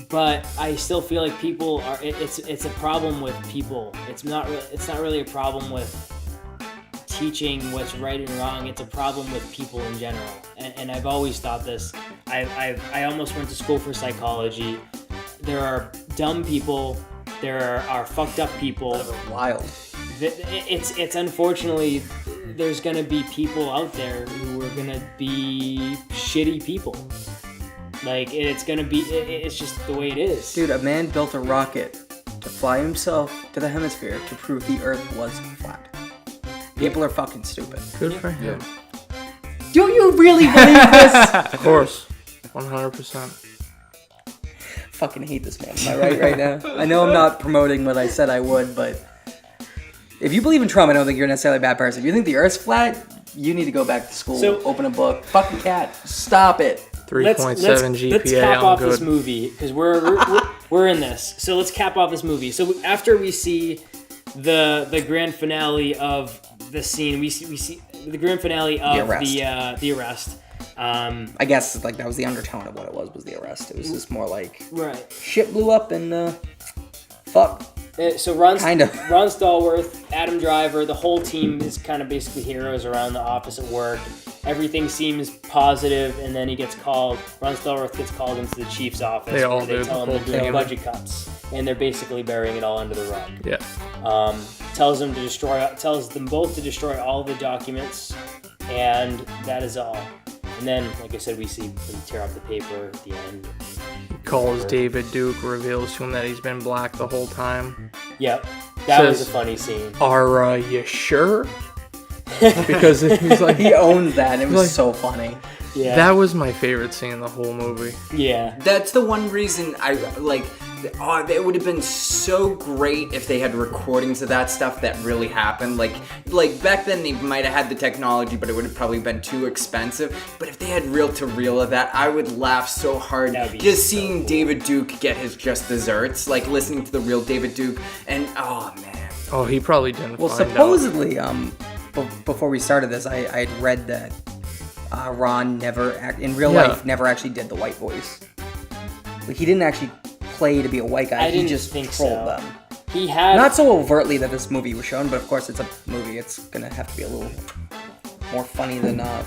But I still feel like people are. It's a problem with people. It's not really a problem with teaching what's right and wrong. It's a problem with people in general. And I've always thought this. I almost went to school for psychology. There are dumb people. There are fucked up people. Wild. It's unfortunately, there's gonna be people out there who are gonna be shitty people. Like, it's gonna be, it's just the way it is. Dude, a man built a rocket to fly himself to the hemisphere to prove the Earth was flat. People are fucking stupid. Good for him. Do you really believe this? Of course. 100%. Fucking hate this man. Am I right now? I know I'm not promoting what I said I would, but if you believe in Trump, I don't think you're necessarily a bad person. If you think the Earth's flat, you need to go back to school, open a book. Fucking cat. Stop it. 3.7 GPA. Let's cap off this movie because we're in this. So let's cap off this movie. So after we see the grand finale of the scene, we see the grand finale of the arrest. I guess like that was the undertone of what it was the arrest. It was just more like shit blew up and fuck. So Ron Stallworth, Adam Driver, the whole team is kind of basically heroes around the office at work. everything seems positive, and then Ron Stallworth gets called into the chief's office. They all where they do, tell the him whole they're doing team. budget cuts, and they're basically burying it all under the rug. Yeah. Tells them both to destroy all the documents, and that is all. And then, like I said, we see them tear up the paper at the end. Calls David Duke, reveals to him that he's been black the whole time. Yep. That was a Says, funny scene. Are you sure? Because he's like, He owns that, and it was Like- so funny. Yeah. that was my favorite scene in the whole movie. Yeah. That's the one reason I like. Oh, it would have been so great if they had recordings of that stuff that really happened. Like back then they might have had the technology, but it would have probably been too expensive. But if they had reel to reel of that, I would laugh so hard That'd be just so seeing cool. David Duke get his just desserts, like listening to the real David Duke, and oh man. Oh, he probably didn't Well, find supposedly, before we started this, I had read that Ron in real Yeah. life never actually did the white voice. Like, he didn't actually play to be a white guy. I didn't he just think trolled so. them. He had Not so overtly that this movie was shown, but of course it's a movie. It's gonna have to be a little more funny than not.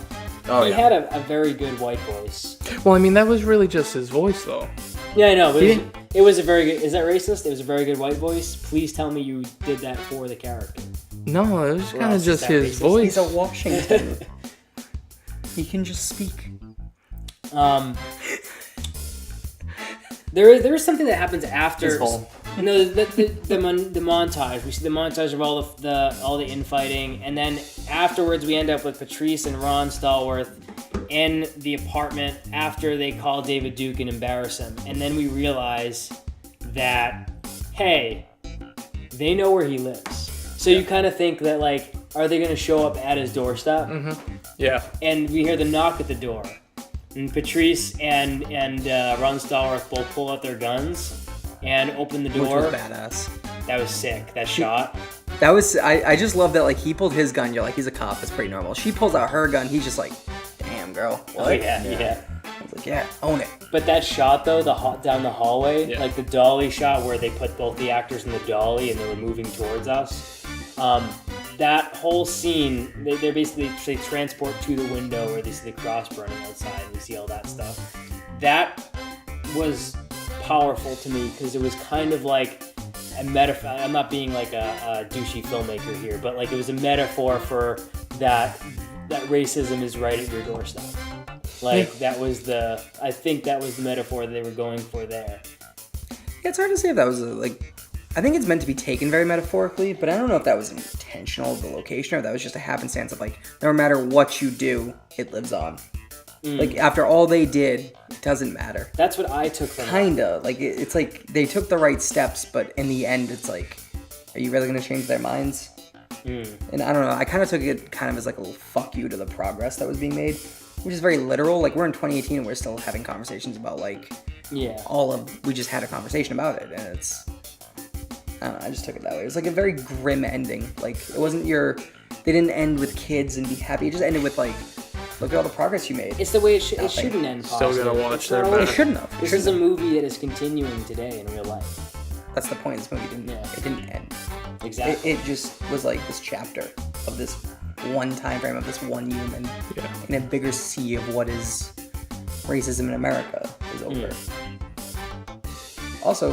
Oh he yeah. had a very good white voice. out. Well, I mean, that was really just his voice, though. Yeah, I know, but He it was a very good. Is that racist? It was a very good white voice. Please tell me you did that for the character. No, it was kind else of is just that his racist? voice. He's a Washington. He can just speak. There is something that happens after. His whole- No, the montage. We see the montage of all the infighting, and then afterwards we end up with Patrice and Ron Stallworth in the apartment after they call David Duke and embarrass him, and then we realize that hey, they know where he lives. So you kind of think that like, are they going to show up at his doorstep? Yeah. And we hear the knock at the door, and Patrice and Ron Stallworth both pull out their guns and open the Which door. was badass. That was sick. That shot. That was I just love that, like, he pulled his gun, you're like, he's a cop, that's pretty normal. She pulls out her gun, he's just like, damn girl. What? Oh yeah. I was like, yeah, own it. But that shot though, down the hallway, Yeah. like the dolly shot where they put both the actors in the dolly and they were moving towards us. That whole scene, they transport to the window where they see the cross burning outside and we see all that stuff. That was powerful to me because it was kind of like a metaphor. I'm not being like a douchey filmmaker here, but like it was a metaphor for that racism is right at your doorstep. Like I think that was the metaphor they were going for there. Yeah, it's hard to say if that was I think it's meant to be taken very metaphorically, but I don't know if that was intentional, the location, or if that was just a happenstance of like, no matter what you do, it lives on. Like, after all they did, it doesn't matter. That's what I took from it. Kinda. Like, it's like they took the right steps, but in the end, it's like, are you really gonna change their minds? And I don't know, I kind of took it kind of as like a little fuck you to the progress that was being made, which is very literal. Like, we're in 2018 and we're still having conversations about like, Yeah. we just had a conversation about it, and it's, I don't know, I just took it that way. It was like a very grim ending. Like, it wasn't they didn't end with kids and be happy. It just ended with like, look at all the progress you made. It's the way it shouldn't end. Still gonna positive. watch It's their not back. always- It shouldn't have. This is a movie that is continuing today in real life. That's the point. This movie it didn't end. Exactly. It just was like this chapter of this one time frame of this one human Yeah. in a bigger sea of what is racism in America is over. Also,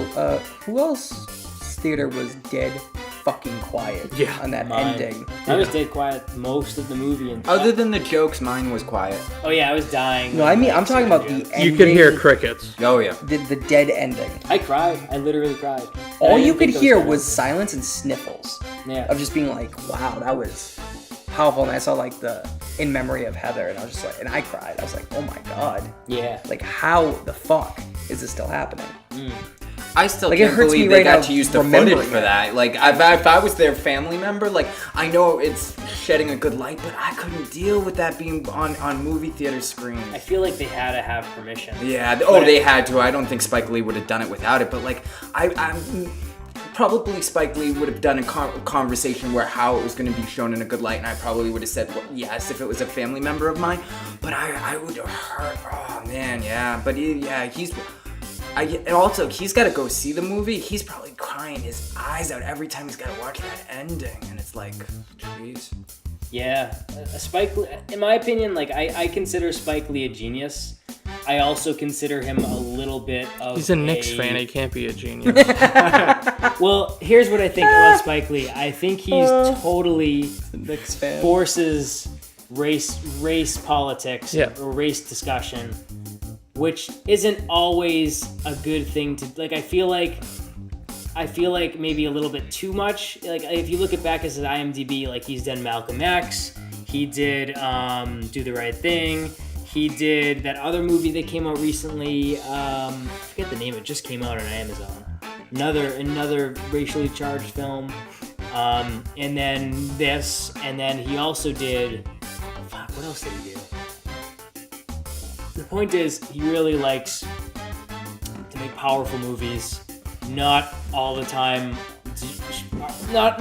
who else's theater was dead fucking quiet on that Mine. ending? I was dead quiet most of the movie. Other than the jokes, mine was quiet. Oh yeah, I was dying. No, I mean, I'm talking about the ending. You could hear crickets. Oh yeah. the dead ending. I cried. I literally cried. All I you didn't could think hear those was guys- silence and sniffles Yeah. of just being like, wow, that was powerful. And I saw like the In Memory of Heather, and I was just like, and I cried. I was like, oh my god, Yeah. like how the fuck is this still happening? I still Like, it can't hurts believe me they right got now to use the remembering footage for it. that. Like, if I was their family member, like, I know it's shedding a good light, but I couldn't deal with that being on movie theater screens. I feel like they had to have permission. Yeah, they had to. I don't think Spike Lee would have done it without it, but like, I'm probably Spike Lee would have done a conversation where how it was going to be shown in a good light, and I probably would have said yes if it was a family member of mine, but I would have hurt. Oh man, yeah, but and also, he's got to go see the movie. He's probably crying his eyes out every time he's got to watch that ending. And it's like, jeez. Yeah, Spike Lee, in my opinion, like I consider Spike Lee a genius. I also consider him a little bit of He's a Knicks fan. He can't be a genius. Well, here's what I think about Spike Lee. I think he's totally Knicks fan. forces race politics or race discussion, which isn't always a good thing to like. I feel like maybe a little bit too much. Like if you look at back at his IMDb, like he's done Malcolm X, he did Do the Right Thing, he did that other movie that came out recently. I forget the name. It just came out on Amazon. Another racially charged film, and then this, and then he also did. Fuck, what else did he do? The point is, he really likes to make powerful movies. Not all the time. Not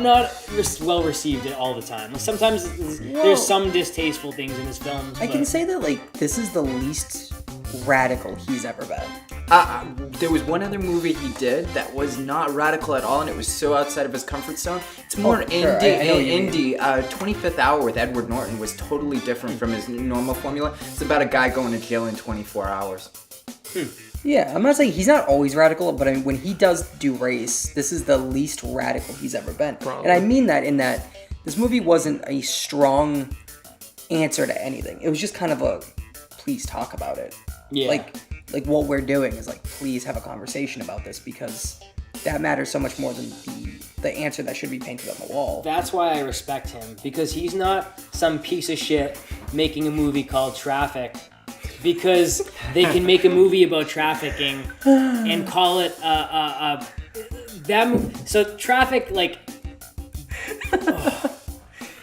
well received all the time. Like sometimes there's some distasteful things in his films. I can say that like this is the least radical he's ever been. There was one other movie he did that was not radical at all, and it was so outside of his comfort zone. It's more indie. 25th Hour with Edward Norton was totally different from his normal formula. It's about a guy going to jail in 24 hours. Yeah, I'm not saying he's not always radical, but I mean, when he does do race, this is the least radical he's ever been. Probably. And I mean that in that this movie wasn't a strong answer to anything. It was just kind of a, please talk about it. Yeah. Like what we're doing is like, please have a conversation about this because that matters so much more than the answer that should be painted on the wall. That's why I respect him, because he's not some piece of shit making a movie called Traffic, because they can make a movie about trafficking and call it so Traffic, like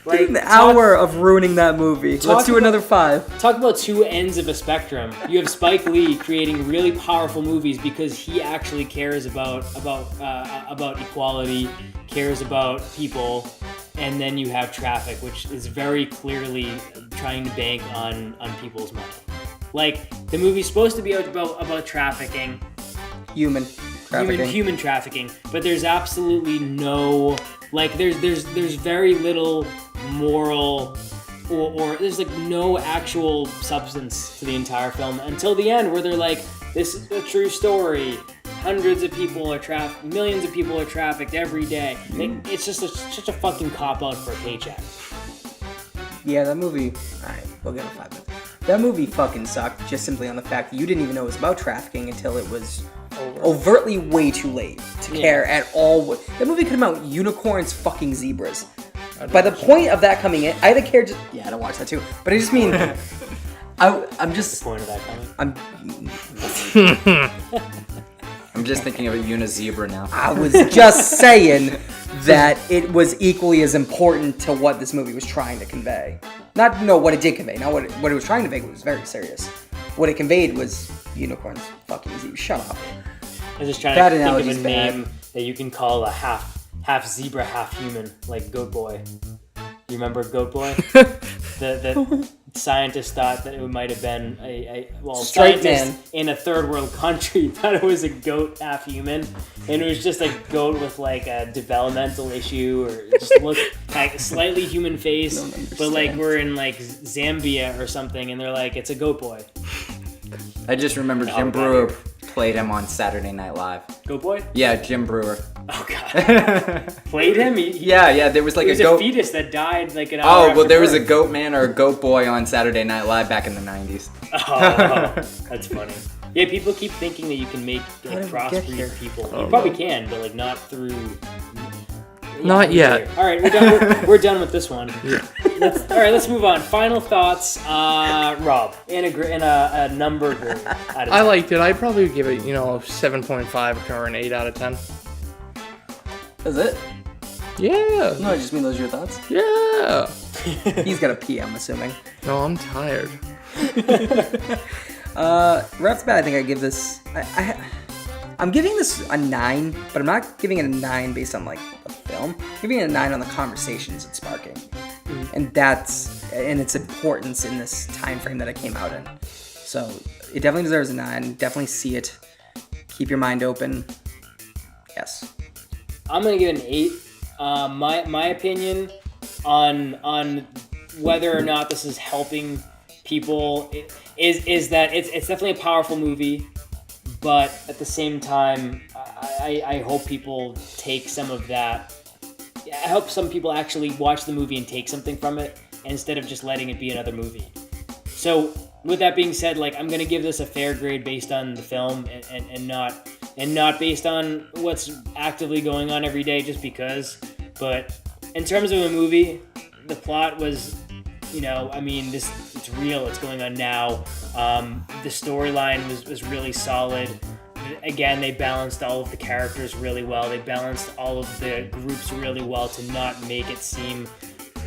Right? An hour of ruining that movie. Let's do another 5. Talk about two ends of a spectrum. You have Spike Lee creating really powerful movies because he actually cares about equality, cares about people, and then you have Traffic, which is very clearly trying to bank on people's money. Like, the movie's supposed to be about trafficking. Human trafficking, but there's absolutely no, like, there's very little moral or there's like no actual substance to the entire film until the end, where they're like, this is a true story, millions of people are trafficked every day. Like, it's just such a fucking cop-out for a paycheck. Yeah, that movie, alright, we'll get a 5 minutes. That movie fucking sucked, just simply on the fact that you didn't even know it was about trafficking until it was overtly way too late to care at all. That movie could have been about unicorns fucking zebras. By the point of that coming in, I had to care just... Yeah, I'd watch that too. But I just mean... I'm just... The point of that coming? I'm just thinking of a unizebra now. I was just saying that it was equally as important to what this movie was trying to convey. Not what it did convey. Not what it was trying to convey was very serious. What it conveyed was unicorns fucking zebras. Shut up. I was just trying to think of a name that you can call a half zebra, half human, like Goat Boy. You remember Goat Boy? the scientist thought that it might have been a straight scientist man in a third world country thought it was a goat, half human, and it was just a goat with like a developmental issue, or just looked like a slightly human face, but like we're in like Zambia or something, and they're like, it's a Goat Boy. I just remember Jim Brewer played him on Saturday Night Live. Goat Boy? Yeah, Jim Brewer. Oh god. Played him? Yeah, there was like a goat... a fetus that died like an hour after there was a birth. Goat Man or a Goat Boy on Saturday Night Live back in the 90s. Oh, that's funny. Yeah, people keep thinking that you can make like, crossbreed people. You probably can, but like not through... Not yet. All right, we're done with this one. Let's move on. Final thoughts, Rob, in a number group. I liked it. I'd probably give it, 7.5 or an 8 out of 10. That's it? Yeah. No, I just mean those are your thoughts. Yeah. He's got a pee, I'm assuming. No, I'm tired. Right off the bat, I think I give this... I'm giving this a 9, but I'm not giving it a 9 based on like the film. I'm giving it a 9 on the conversations it's sparking, and its importance in this time frame that it came out in. So it definitely deserves a 9. Definitely see it. Keep your mind open. Yes. I'm gonna give it an 8. My opinion on whether or not this is helping people is that it's definitely a powerful movie, but at the same time, I hope people take some of that. I hope some people actually watch the movie and take something from it instead of just letting it be another movie. So with that being said, like, I'm gonna give this a fair grade based on the film and not based on what's actively going on every day just because. But in terms of a movie, the plot was, I mean, it's real. It's going on now. The storyline was really solid. Again, they balanced all of the characters really well. They balanced all of the groups really well to not make it seem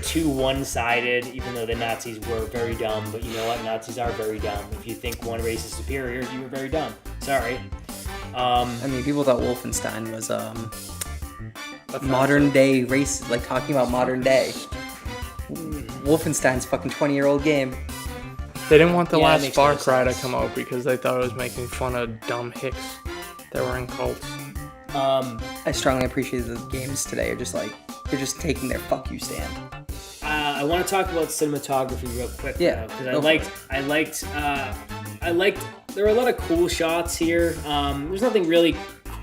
too one-sided, even though the Nazis were very dumb. But you know what? Nazis are very dumb. If you think one race is superior, you were very dumb. Sorry. I mean, people thought Wolfenstein was modern day race, like talking about modern day. Wolfenstein's a fucking 20-year-old game. They didn't want the last Far Cry to come out because they thought it was making fun of dumb hicks that were in cults. I strongly appreciate the games today are just like, they're just taking their fuck you stand. I want to talk about cinematography real quick. Yeah, because I liked. There were a lot of cool shots here. There's nothing really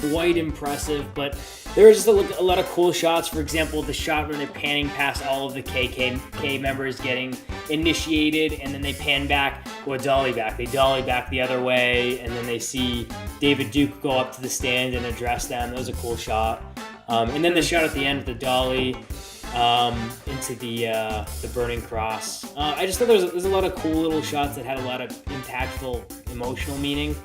quite impressive, but there was just a lot of cool shots. For example, the shot where they're panning past all of the KKK members getting initiated, and then they pan back, dolly back. They dolly back the other way, and then they see David Duke go up to the stand and address them. That was a cool shot. And then the shot at the end with the dolly into the burning cross. I just thought there's a lot of cool little shots that had a lot of impactful emotional meaning.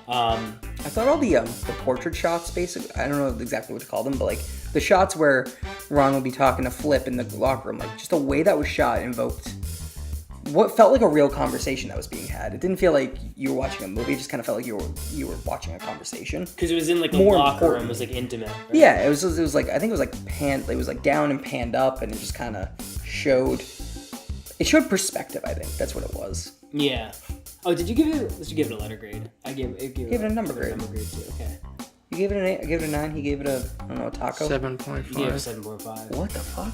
I thought all the portrait shots, basically, I don't know exactly what to call them, but like the shots where Ron would be talking to Flip in the locker room, like just the way that was shot invoked what felt like a real conversation that was being had. It didn't feel like you were watching a movie. It just kind of felt like you were watching a conversation. Because it was in like a locker room. It was like intimate. Right? Yeah, it was like, I think it was like it was like down and panned up, and it just kind of showed perspective. I think that's what it was. Yeah. Oh, did you give it a letter grade? I gave it a number grade. Number grade too. Okay. You gave it an 8. I gave it a 9. He gave it a taco. 7.5. He gave it 7.5. What the fuck?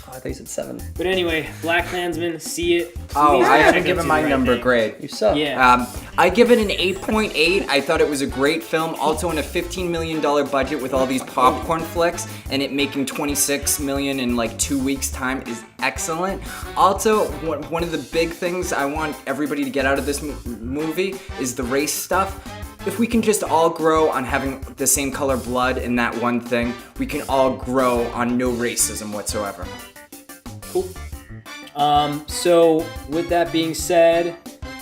Oh, I thought you said 7. But anyway, Blackkklansmen, see it. I haven't given my number grade. You suck. Yeah. I give it an 8.8. I thought it was a great film. Also in a $15 million budget with all these popcorn flicks, and it making $26 million in like 2 weeks' time is excellent. Also, one of the big things I want everybody to get out of this movie is the race stuff. If we can just all grow on having the same color blood in that one thing, we can all grow on no racism whatsoever. Cool. So with that being said,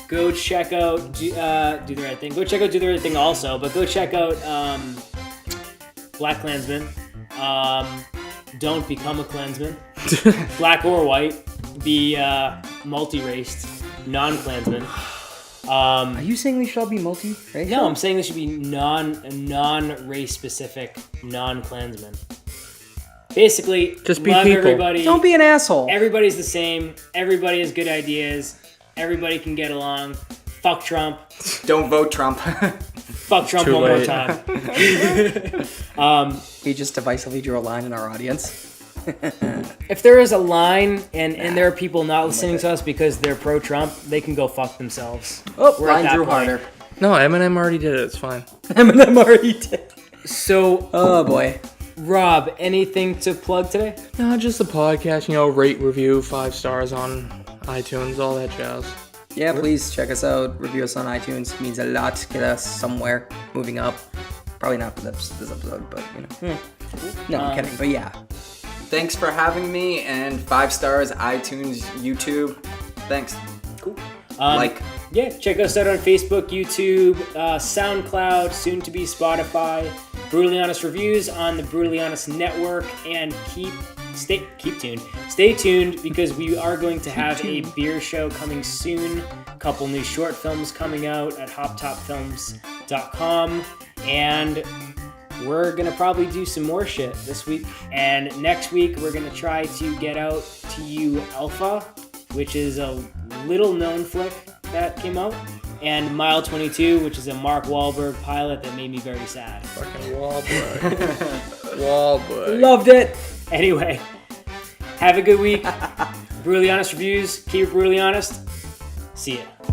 go check out Do the Right Thing. Go check out Do the Right Thing also, but go check out Blackkklansmen. Don't become a Klansman. Black or white. Be multi-raced, non-Klansman. Are you saying we should all be multi-racial? No, I'm saying this should be non-race specific, non-Klansmen. Basically, just be love people. Everybody. Don't be an asshole. Everybody's the same. Everybody has good ideas. Everybody can get along. Fuck Trump. Don't vote Trump. Fuck Trump Too one late. more time. He just divisively drew a line in our audience. If there is a line and there are people not listening to us because they're pro-Trump, they can go fuck themselves. Oh, We're at line that drew point. harder. No, Eminem already did it. It's fine. Eminem already did. So, Oh boy. Rob, anything to plug today? No, just the podcast. Rate, review, 5 stars on iTunes, all that jazz. Yeah, please check us out. Review us on iTunes. It means a lot. Get us somewhere. Moving up. Probably not for this episode, but No, I'm kidding. But yeah. Thanks for having me, and 5 stars, iTunes, YouTube. Thanks. Cool. Yeah, check us out on Facebook, YouTube, SoundCloud, soon to be Spotify. Brutally Honest Reviews on the Brutally Honest Network, and stay tuned. Stay tuned because we are going to have a beer show coming soon. A couple new short films coming out at hoptopfilms.com, and we're gonna probably do some more shit this week. And next week we're gonna try to get out to you Alpha, which is a little known flick that came out, and Mile 22, which is a Mark Wahlberg pilot that made me very sad. Fucking Wahlberg. Wahlberg. Loved it. Anyway, have a good week. Brutally Honest Reviews. Keep it brutally honest. See ya.